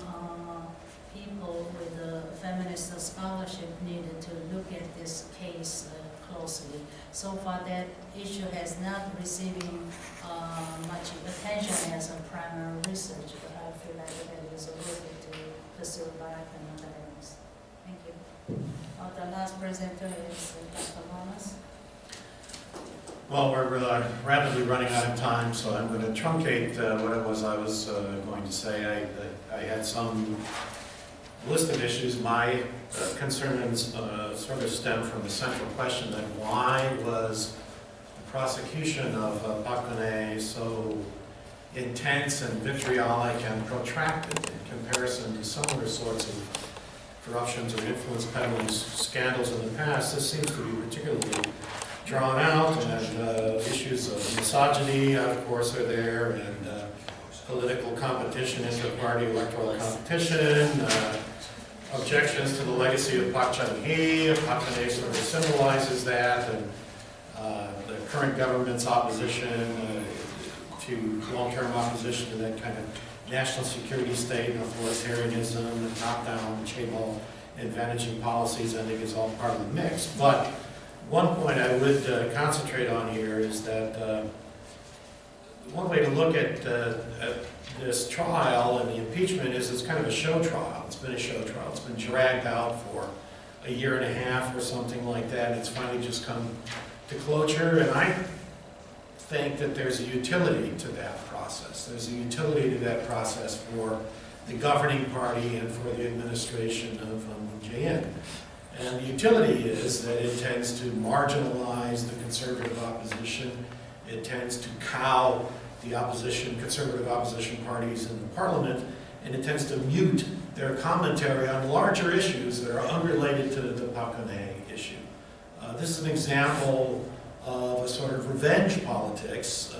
people with feminist scholarship needed to look at this case closely. So far, that issue has not receiving much attention as a primary research, but I feel like that is worthy to pursue by academics. Thank you. The last presenter is Dr. Wallace. Well, we're rapidly running out of time, so I'm going to truncate what it was I was going to say. I had some list of issues. My concerns sort of stem from the central question that why was the prosecution of Park so intense and vitriolic and protracted in comparison to some other sorts of corruptions or influence peddling scandals in the past. This seems to be particularly drawn out, and issues of misogyny, of course, are there, and political competition, inter-party electoral competition, objections to the legacy of Park Chung-hee. Park Geun-hye sort of symbolizes that, and the current government's opposition to long-term opposition to that kind of national security state and authoritarianism and top-down chaebol advantaging policies, I think is all part of the mix. But one point I would concentrate on here is that one way to look at this trial and the impeachment is it's kind of a show trial. It's been a show trial. It's been dragged out for a year and a half or something like that. It's finally just come to closure, and I think that there's a utility to that process. There's a utility to that process for the governing party and for the administration of Moon Jae-in. And the utility is that it tends to marginalize the conservative opposition. It tends to cow the conservative opposition parties in the parliament, and it tends to mute their commentary on larger issues that are unrelated to the Park Geun-hye issue. This is an example of a sort of revenge politics,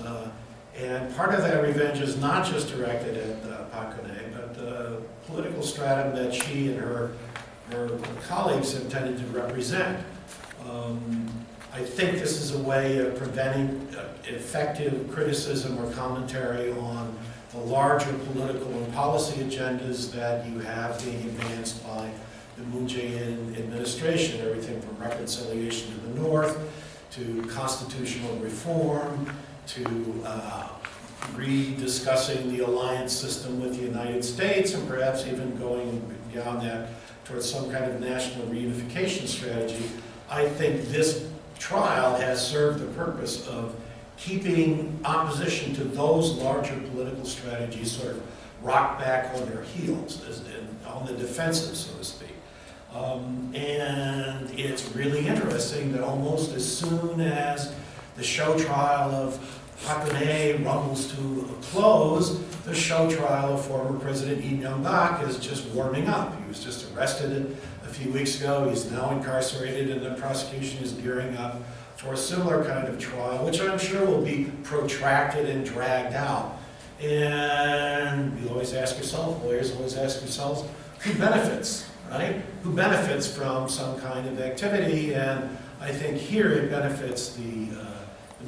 and part of that revenge is not just directed at Park Geun-hye, but the political stratum that she and her colleagues have tended to represent. I think this is a way of preventing effective criticism or commentary on the larger political and policy agendas that you have being advanced by the Moon Jae-in administration, everything from reconciliation to the North, to constitutional reform, to rediscussing the alliance system with the United States, and perhaps even going beyond that towards some kind of national reunification strategy. I think this trial has served the purpose of keeping opposition to those larger political strategies sort of rock back on their heels, on the defensive, so to speak. And it's really interesting that almost as soon as the show trial of Park-geun-hye rumbles to a close, the show trial of former President Lee Myung-bak is just warming up. He was just arrested a few weeks ago. He's now incarcerated, and the prosecution is gearing up for a similar kind of trial, which I'm sure will be protracted and dragged out. And you always ask yourself, lawyers always ask yourselves, who benefits, right? Who benefits from some kind of activity? And I think here it benefits the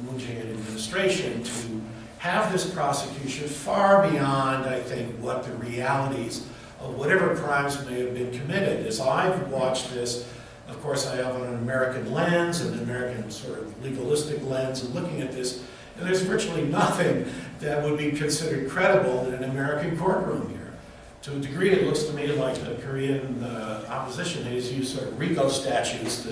Moon Jae-in administration to have this prosecution far beyond, I think, what the realities of whatever crimes may have been committed. As I've watched this, of course, I have an American lens, an American sort of legalistic lens, and looking at this, and there's virtually nothing that would be considered credible in an American courtroom here. To a degree, it looks to me like the Korean opposition has used sort of RICO statutes,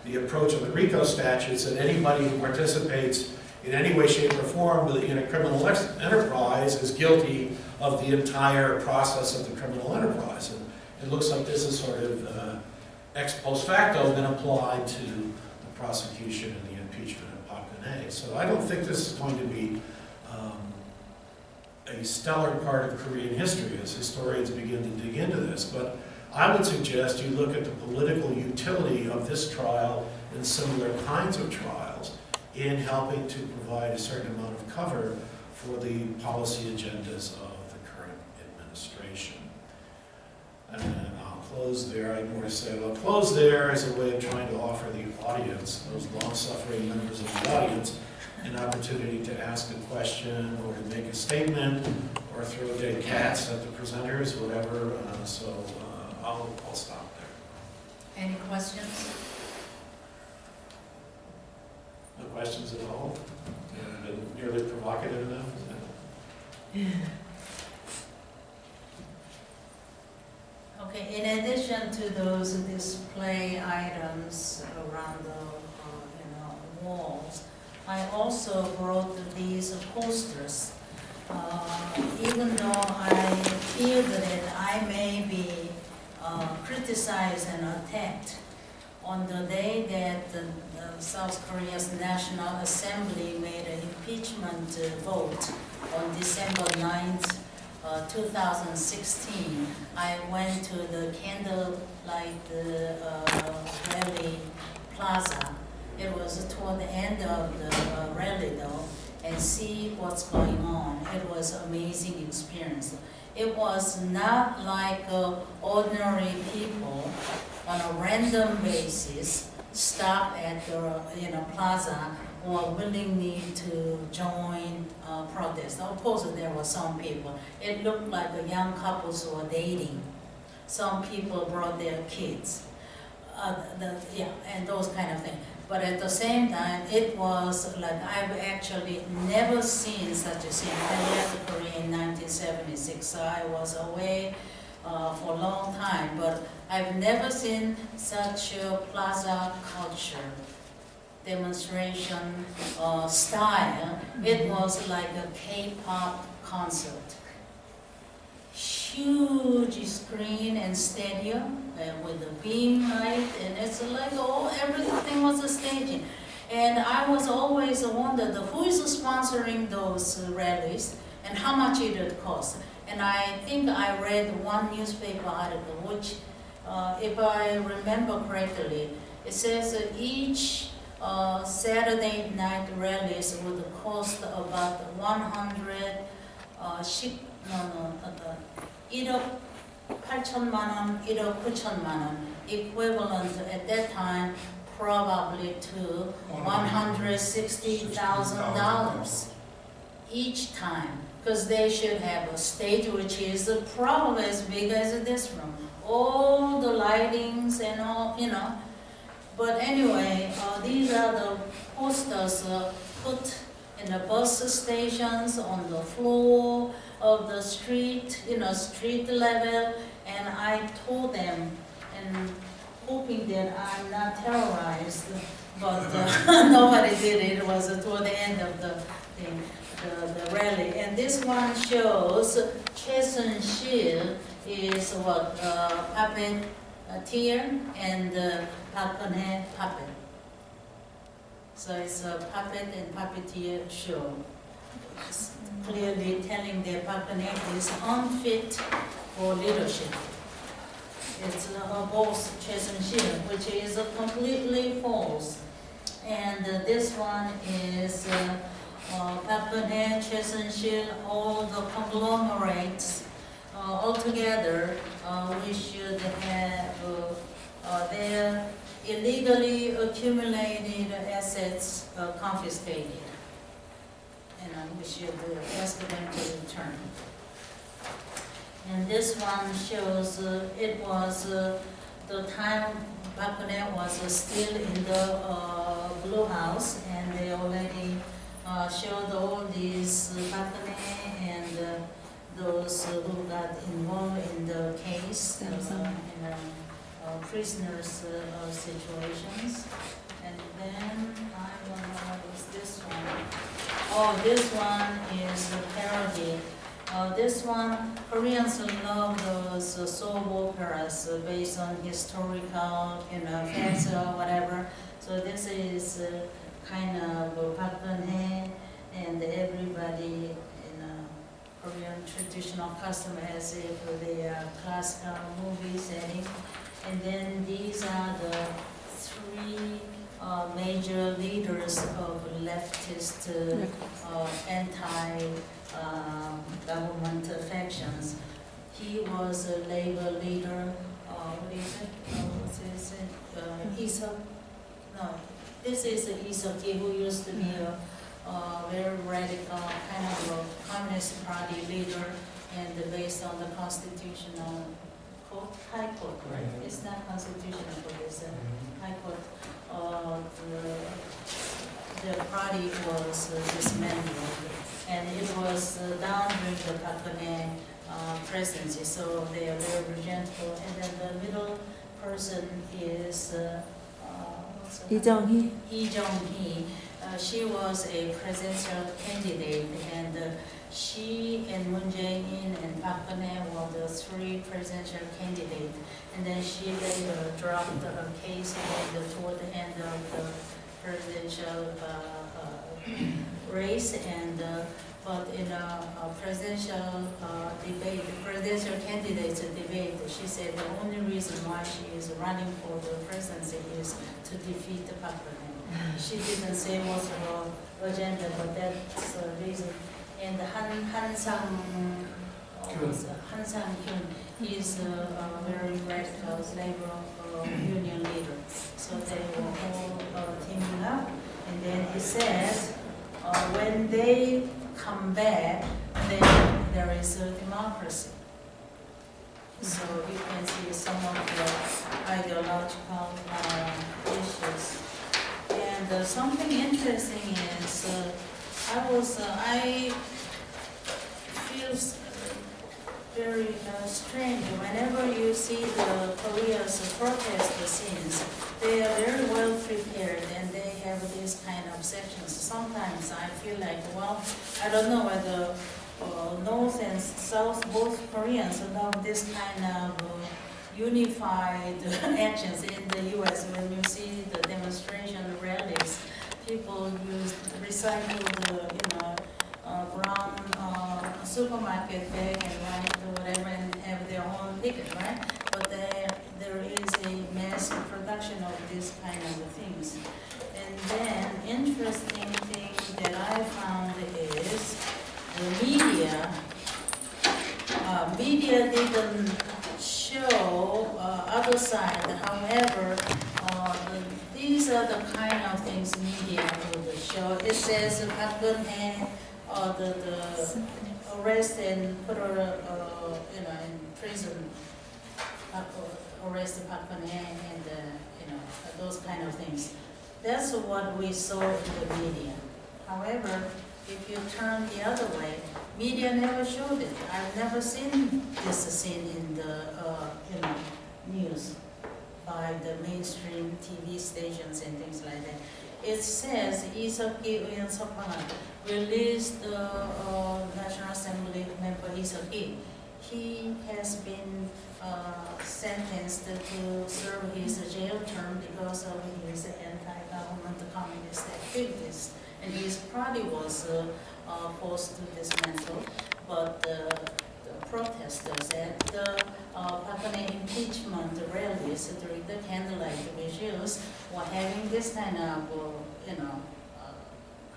the approach of the RICO statutes, that anybody who participates in any way, shape, or form in a criminal enterprise is guilty of the entire process of the criminal enterprise. And it looks like this is sort of ex post facto been applied to the prosecution and the impeachment of Park-geun-hye. So I don't think this is going to be a stellar part of Korean history as historians begin to dig into this. But I would suggest you look at the political utility of this trial and similar kinds of trials in helping to provide a certain amount of cover for the policy agendas of the current administration. And I'll close there. I have more to say. I'll close there as a way of trying to offer the audience, those long-suffering members of the audience, an opportunity to ask a question or to make a statement or throw dead cats at the presenters, whatever. I'll stop there. Any questions? No questions at all? Been nearly provocative enough? Okay, in addition to those display items around the walls, I also brought these posters. Even though I feel that I may be criticized and attacked on the day that the South Korea's National Assembly made an impeachment vote on December 9th, 2016, I went to the candlelight rally plaza. It was toward the end of the rally though, and see what's going on. It was an amazing experience. It was not like ordinary people on a random basis stop at the plaza or willingly to join protest. Of course, there were some people. It looked like the young couples who were dating. Some people brought their kids. And those kind of things. But at the same time, it was like I've actually never seen such a thing. I left Korea in 1976, so I was away for a long time. But I've never seen such a plaza culture demonstration style. It was like a K-pop concert. Huge screen and stadium with a beam light, and it's like everything was a staging. And I was always wondered who is sponsoring those rallies and how much it would cost. And I think I read one newspaper article, which, if I remember correctly, it says that each Saturday night rallies would cost about 1억 8천만 원, 1억 9천만 원, equivalent at that time probably to $160,000 each time, because they should have a stage which is probably as big as this room, all the lightings and all, But anyway, these are the posters put in the bus stations, on the floor of the street, street level, and I told them, and hoping that I'm not terrorized, but nobody did it. It was toward the end of the thing, the rally. And this one shows Choi is what, puppeteer and Park Geun-hye puppet. So it's a puppet and puppeteer show. It's clearly telling that Park Geun-hye is unfit for leadership. It's her boss, Choi, which is completely false. And this one is Park Geun-hye, Choi, all the conglomerates all together. We should have their illegally accumulated assets confiscated. And we should ask them to return. And this one shows it was the time Park Geun-hye was still in the Blue House, and they already showed all these Park Geun-hye and those who got involved in the case in prisoners' situations. And then I don't know what is this one. Oh, this one is a parody. This one, Koreans love those soap operas based on historical, facts or whatever. So this is kind of Park Geun-hye and everybody in a Korean traditional custom as if they are classical movie setting. And then these are the three major leaders of leftist anti-government factions. He was a labor leader, what is it? Isok? No, this is Isok, who used to be a very radical kind of a communist party leader, and based on the constitutional court, high court, right? It's not constitutional court, it's a high court. The party was dismantled, and it was down during the Park Geun-hye presidency, so they are very resentful. And then the middle person is Lee Jong-hee. Lee Jong-hee. She was a presidential candidate, and she and Moon Jae-in and Park Geun-hye were the three presidential candidates. And then she later dropped her case toward the end of the presidential race. And but in a presidential debate, the presidential candidates debate, she said the only reason why she is running for the presidency is to defeat the Park Geun-hye. She didn't say what's her agenda, but that's the reason. And Han Sang-kyun is a very radical labor union leader. So they were all teaming up. And then he says, when they come back, then there is a democracy. So you can see some of the ideological issues. And something interesting is, I feel very strange whenever you see the Korea's protest scenes. They are very well prepared, and they have these kind of sections. Sometimes I feel like, well, I don't know whether North and South, both Koreans, love this kind of unified actions in the U.S. When you see the demonstration rallies, people recycle the brown supermarket bag and write whatever and have their own ticket, right? But there is a mass production of this kind of things. And then interesting thing that I found is the media. Media didn't show other side. However, these are the kind of things media would show. It says Park Geun-hye, the arrest and put her in prison, arrested Park Geun-hye, and those kind of things. That's what we saw in the media. However, if you turn the other way, media never showed it. I've never seen this scene in the news. by the mainstream TV stations and things like that. It says LeeSKAI released the National Assembly member LeeSKAI. He has been sentenced to serve his jail term because of his anti-government communist activities, and his party was forced to dismantle. But the protesters at the Park impeachment rallies during the candlelight vigils were having this kind of,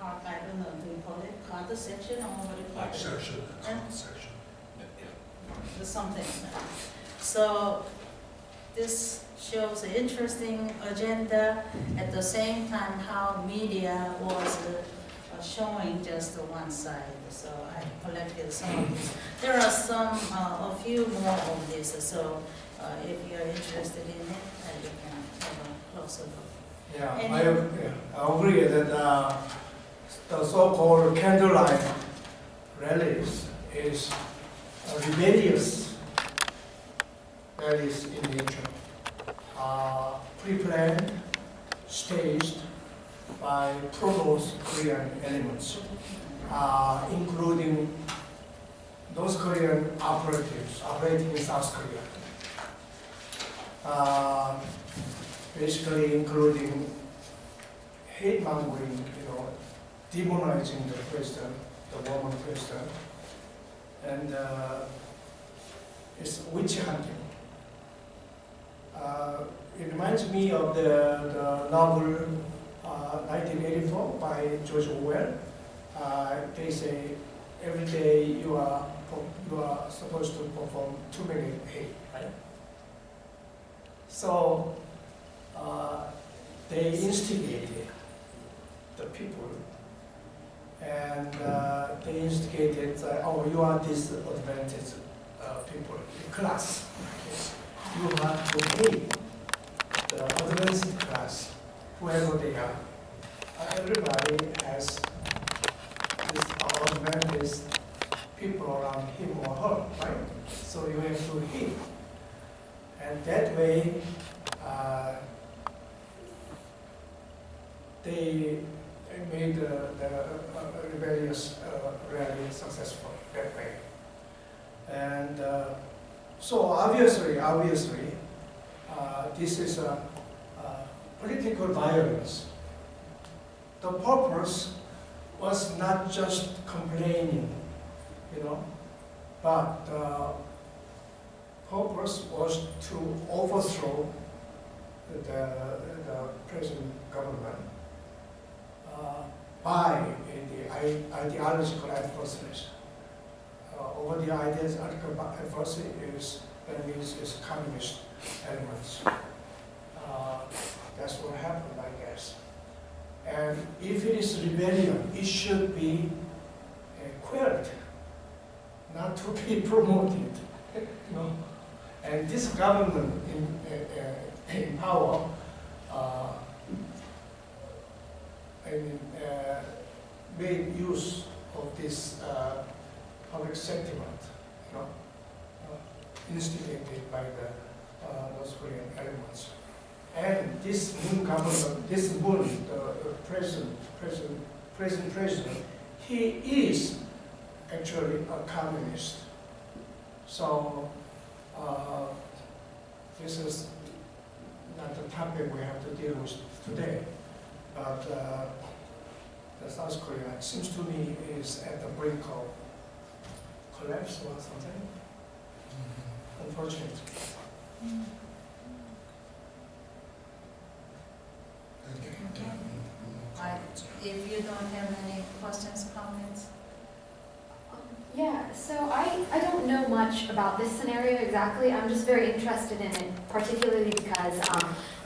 card, I don't know, do we call it card section or what do you call it? Section, Yeah. section. Something. So this shows an interesting agenda. At the same time, how media was showing just one side. So I collected some of these. There are a few more of this. So if you are interested in it, you can have a closer look. Yeah, I agree that the so-called candlelight rallies is rebellious rallies in nature, pre-planned, staged by pro-North Korean elements, including those Korean operatives operating in South Korea. Basically including hate-mongering, demonizing the president, the woman president, and it's witch hunting. It reminds me of the novel 1984 by George Orwell. They say every day you are supposed to perform 2 minute hate, right? So they instigated the people, and they instigated, you are disadvantaged people, class. You have to hate the advanced class, whoever they are. Everybody has this advantaged people around him or her, right? So you have to hate. And that way, they made the rebellious rally successful that way. And so obviously, this is a political violence. The purpose was not just complaining, but the purpose was to overthrow the present government by the ideological adversaries. Over the ideological adversary that means is communist elements. That's what happened, I guess. And if it is rebellion, it should be quelled, not to be promoted. And this government in power, made use of this public sentiment, instigated by the North Korean elements. And this Moon government, the president, he is actually a communist. So this is not the topic we have to deal with today, but the South Korea, it seems to me, is at the brink of collapse or something, unfortunately. If you don't have any questions, comments? Yeah, so I don't know much about this scenario exactly. I'm just very interested in it, particularly because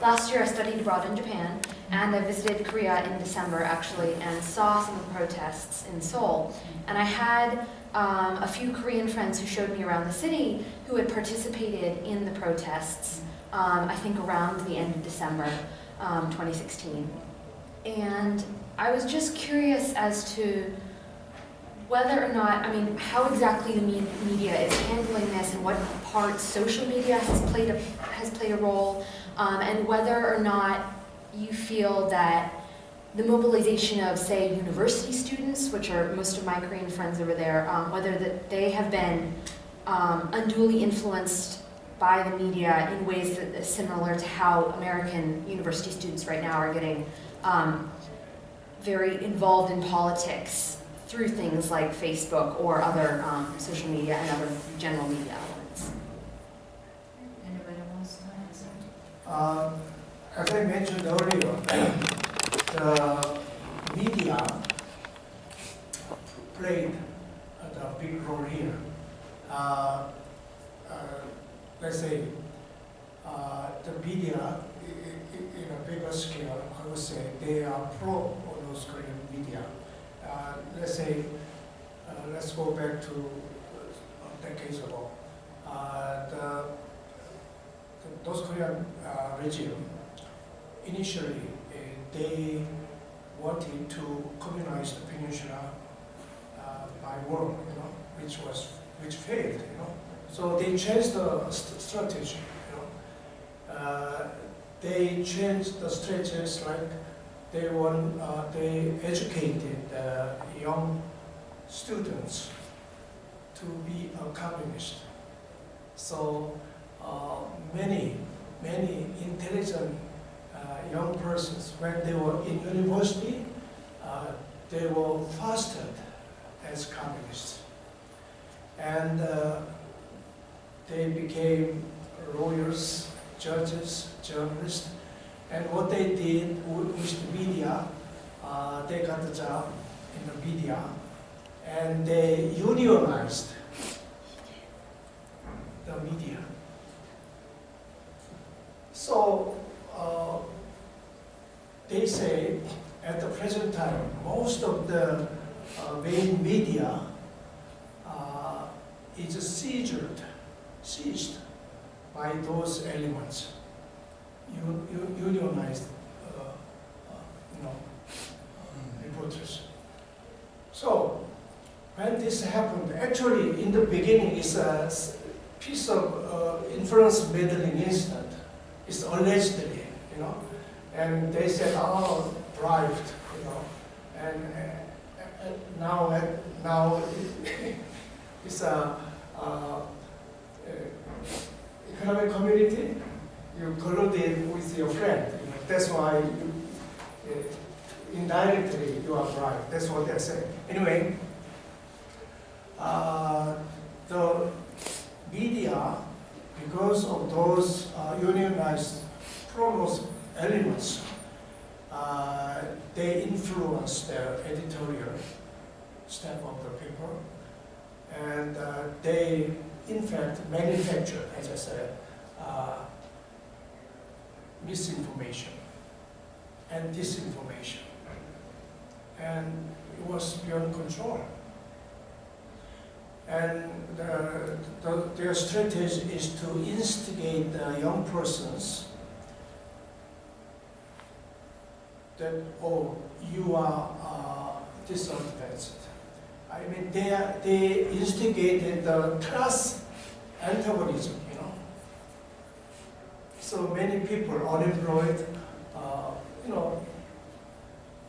last year I studied abroad in Japan, and I visited Korea in December actually, and saw some of the protests in Seoul. And I had a few Korean friends who showed me around the city who had participated in the protests, I think around the end of December 2016. And I was just curious as to whether or not, I mean, how exactly the media is handling this and what part social media has played a role, and whether or not you feel that the mobilization of, say, university students, which are most of my Korean friends over there, whether that they have been unduly influenced by the media in ways that is similar to how American university students right now are getting very involved in politics through things like Facebook or other social media and other general media outlets. Anybody wants to answer? As I mentioned earlier, the media played a big role here. Let's say the media, in a bigger scale, I would say they are pro North Korean media. Let's say, let's go back to decades ago. The North Korean regime, initially, they wanted to communalize the peninsula by war, which failed, So they changed the strategy, They changed the strategies like they educated young students to be a communist. So many intelligent young persons, when they were in university, they were fostered as communists. And they became lawyers, judges, journalists, and what they did with the media, they got the job in the media, and they unionized the media. So they say at the present time, most of the main media is seized by those elements, unionized, reporters. So when this happened, actually in the beginning, it's a piece of influence meddling incident. It's allegedly, and they said, oh, bribed, and now it's a economic community. You colluded with your friend. That's why indirectly you are bribed. That's what they're saying. Anyway, the media, because of those unionized pro-North elements, they influence the editorial staff of the paper, and they, in fact, manufacture, as I said, misinformation and disinformation, and it was beyond control. And their strategy is to instigate the young persons that, oh, you are disadvantaged. I mean, they instigated the class antagonism, So many people unemployed,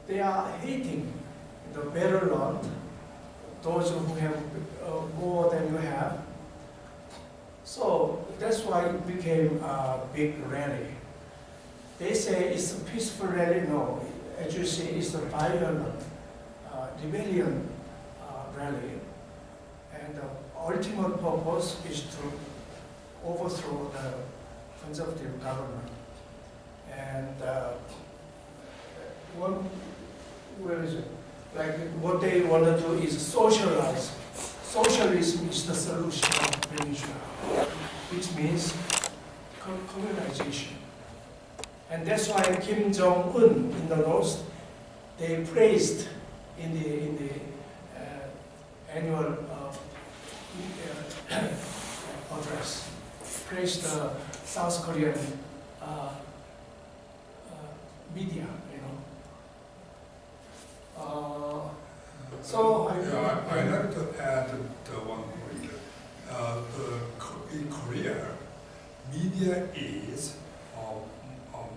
they are hating the better lot, those who have more than you have. So that's why it became a big rally. They say it's a peaceful rally. No, as you see, it's a violent rebellion rally. And the ultimate purpose is to overthrow the conservative government. And where is it? Like what they want to do is socialize. Socialism is the solution of the peninsula, which means communization. And that's why Kim Jong-un in the North, they praised in the annual address, praised the South Korean media, So I like to add the one point. In Korea, media is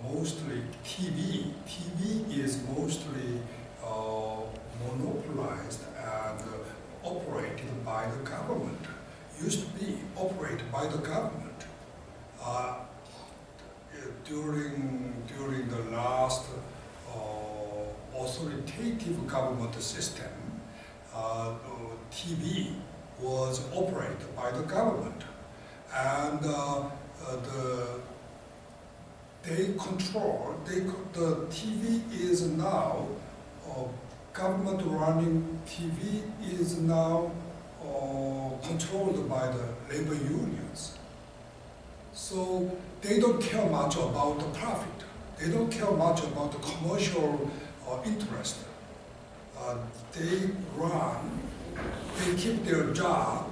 mostly TV. TV is mostly monopolized and operated by the government. Used to be operated by the government. During the last authoritative government system, TV was operated by the government, and they control. The TV is now government running TV is now controlled by the labor unions. So they don't care much about the profit. They don't care much about the commercial interest. They keep their job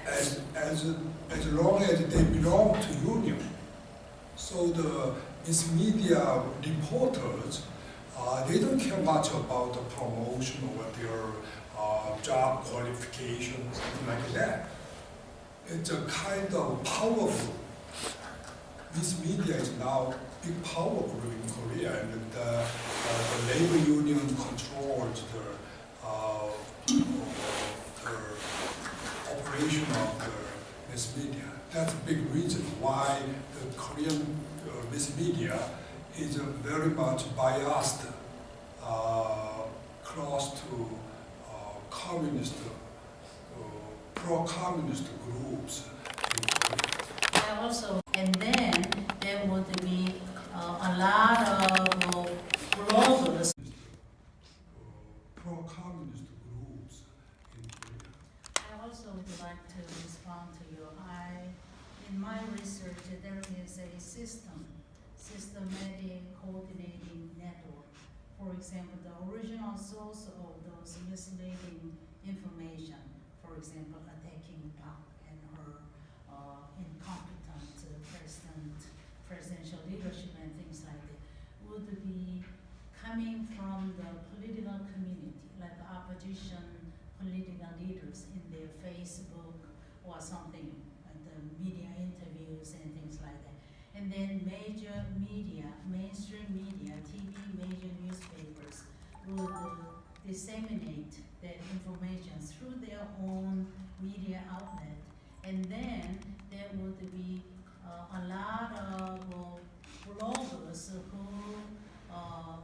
as long as they belong to union. So the media reporters, they don't care much about the promotion or their job qualifications, something like that. It's a kind of powerful. This media is now big power group in Korea, and the labor union controls the operation of this media. That's a big reason why the Korean this media is very much biased, close to communist, pro-communist groups in Korea. Also, and then there would be a lot of bloggers. Pro-communist groups in Korea. I also would like to respond to you. In my research, there is a systematic coordinating network. For example, the original source of those misleading information, for example, attacking Park and her incompetent presidential leadership and things like that, would be coming from the political community, like opposition political leaders in their Facebook or something, and the media interviews and things like that. And then major media, mainstream media, TV, major newspapers would disseminate that information through their own media outlet. And then there would be a lot of bloggers who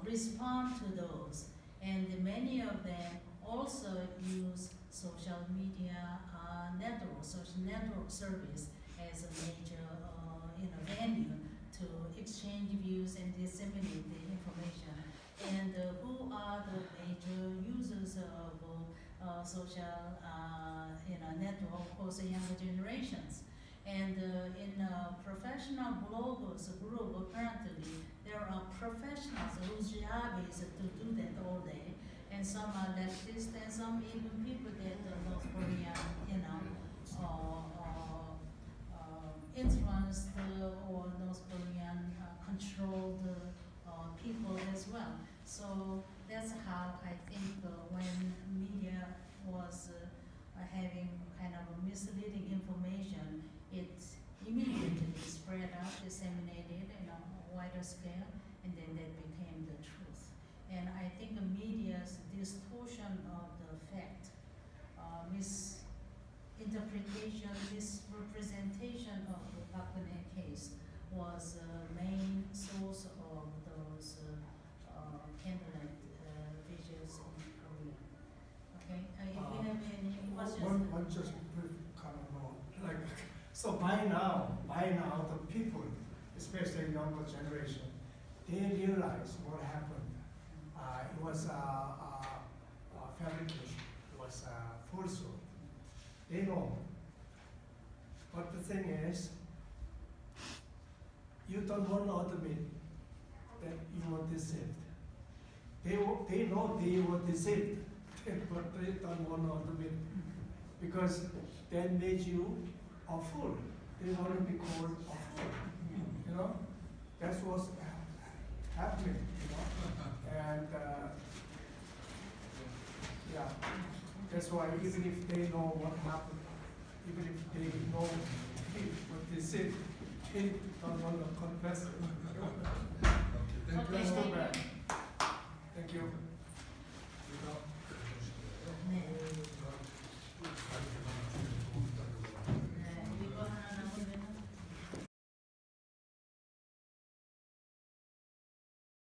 respond to those. And many of them also use social media network, social network service as a major venue to exchange views and disseminate the information. And who are the major users of social network? Of course, the younger generations. And in professional bloggers group, apparently there are professionals whose job is to do that all day, and some are leftists, and some even people that North Korea, influenced or North Korean controlled people as well. So that's how I think when media was having kind of a misleading information, it immediately spread out, disseminated in a wider scale, and then that became the truth. And I think the media's distortion of the fact, misinterpretation, misrepresentation of the Park Geun-hye case was the main source of those candidate videos in Korea. Okay, if you have any questions. One just brief comment on, so by now the people, especially younger generation, they realize what happened. It was fabrication. It was falsehood. They know. But the thing is, you don't want to admit that you were deceived. They know they were deceived, but they don't want to admit, because that made you a fool. They want to be called a fool. That's what's happening. And Yeah, that's why even if they know what happened, even if they know what they said, they don't want to confess it. Okay, thank you. Okay, That's thank too you. bad. Thank you.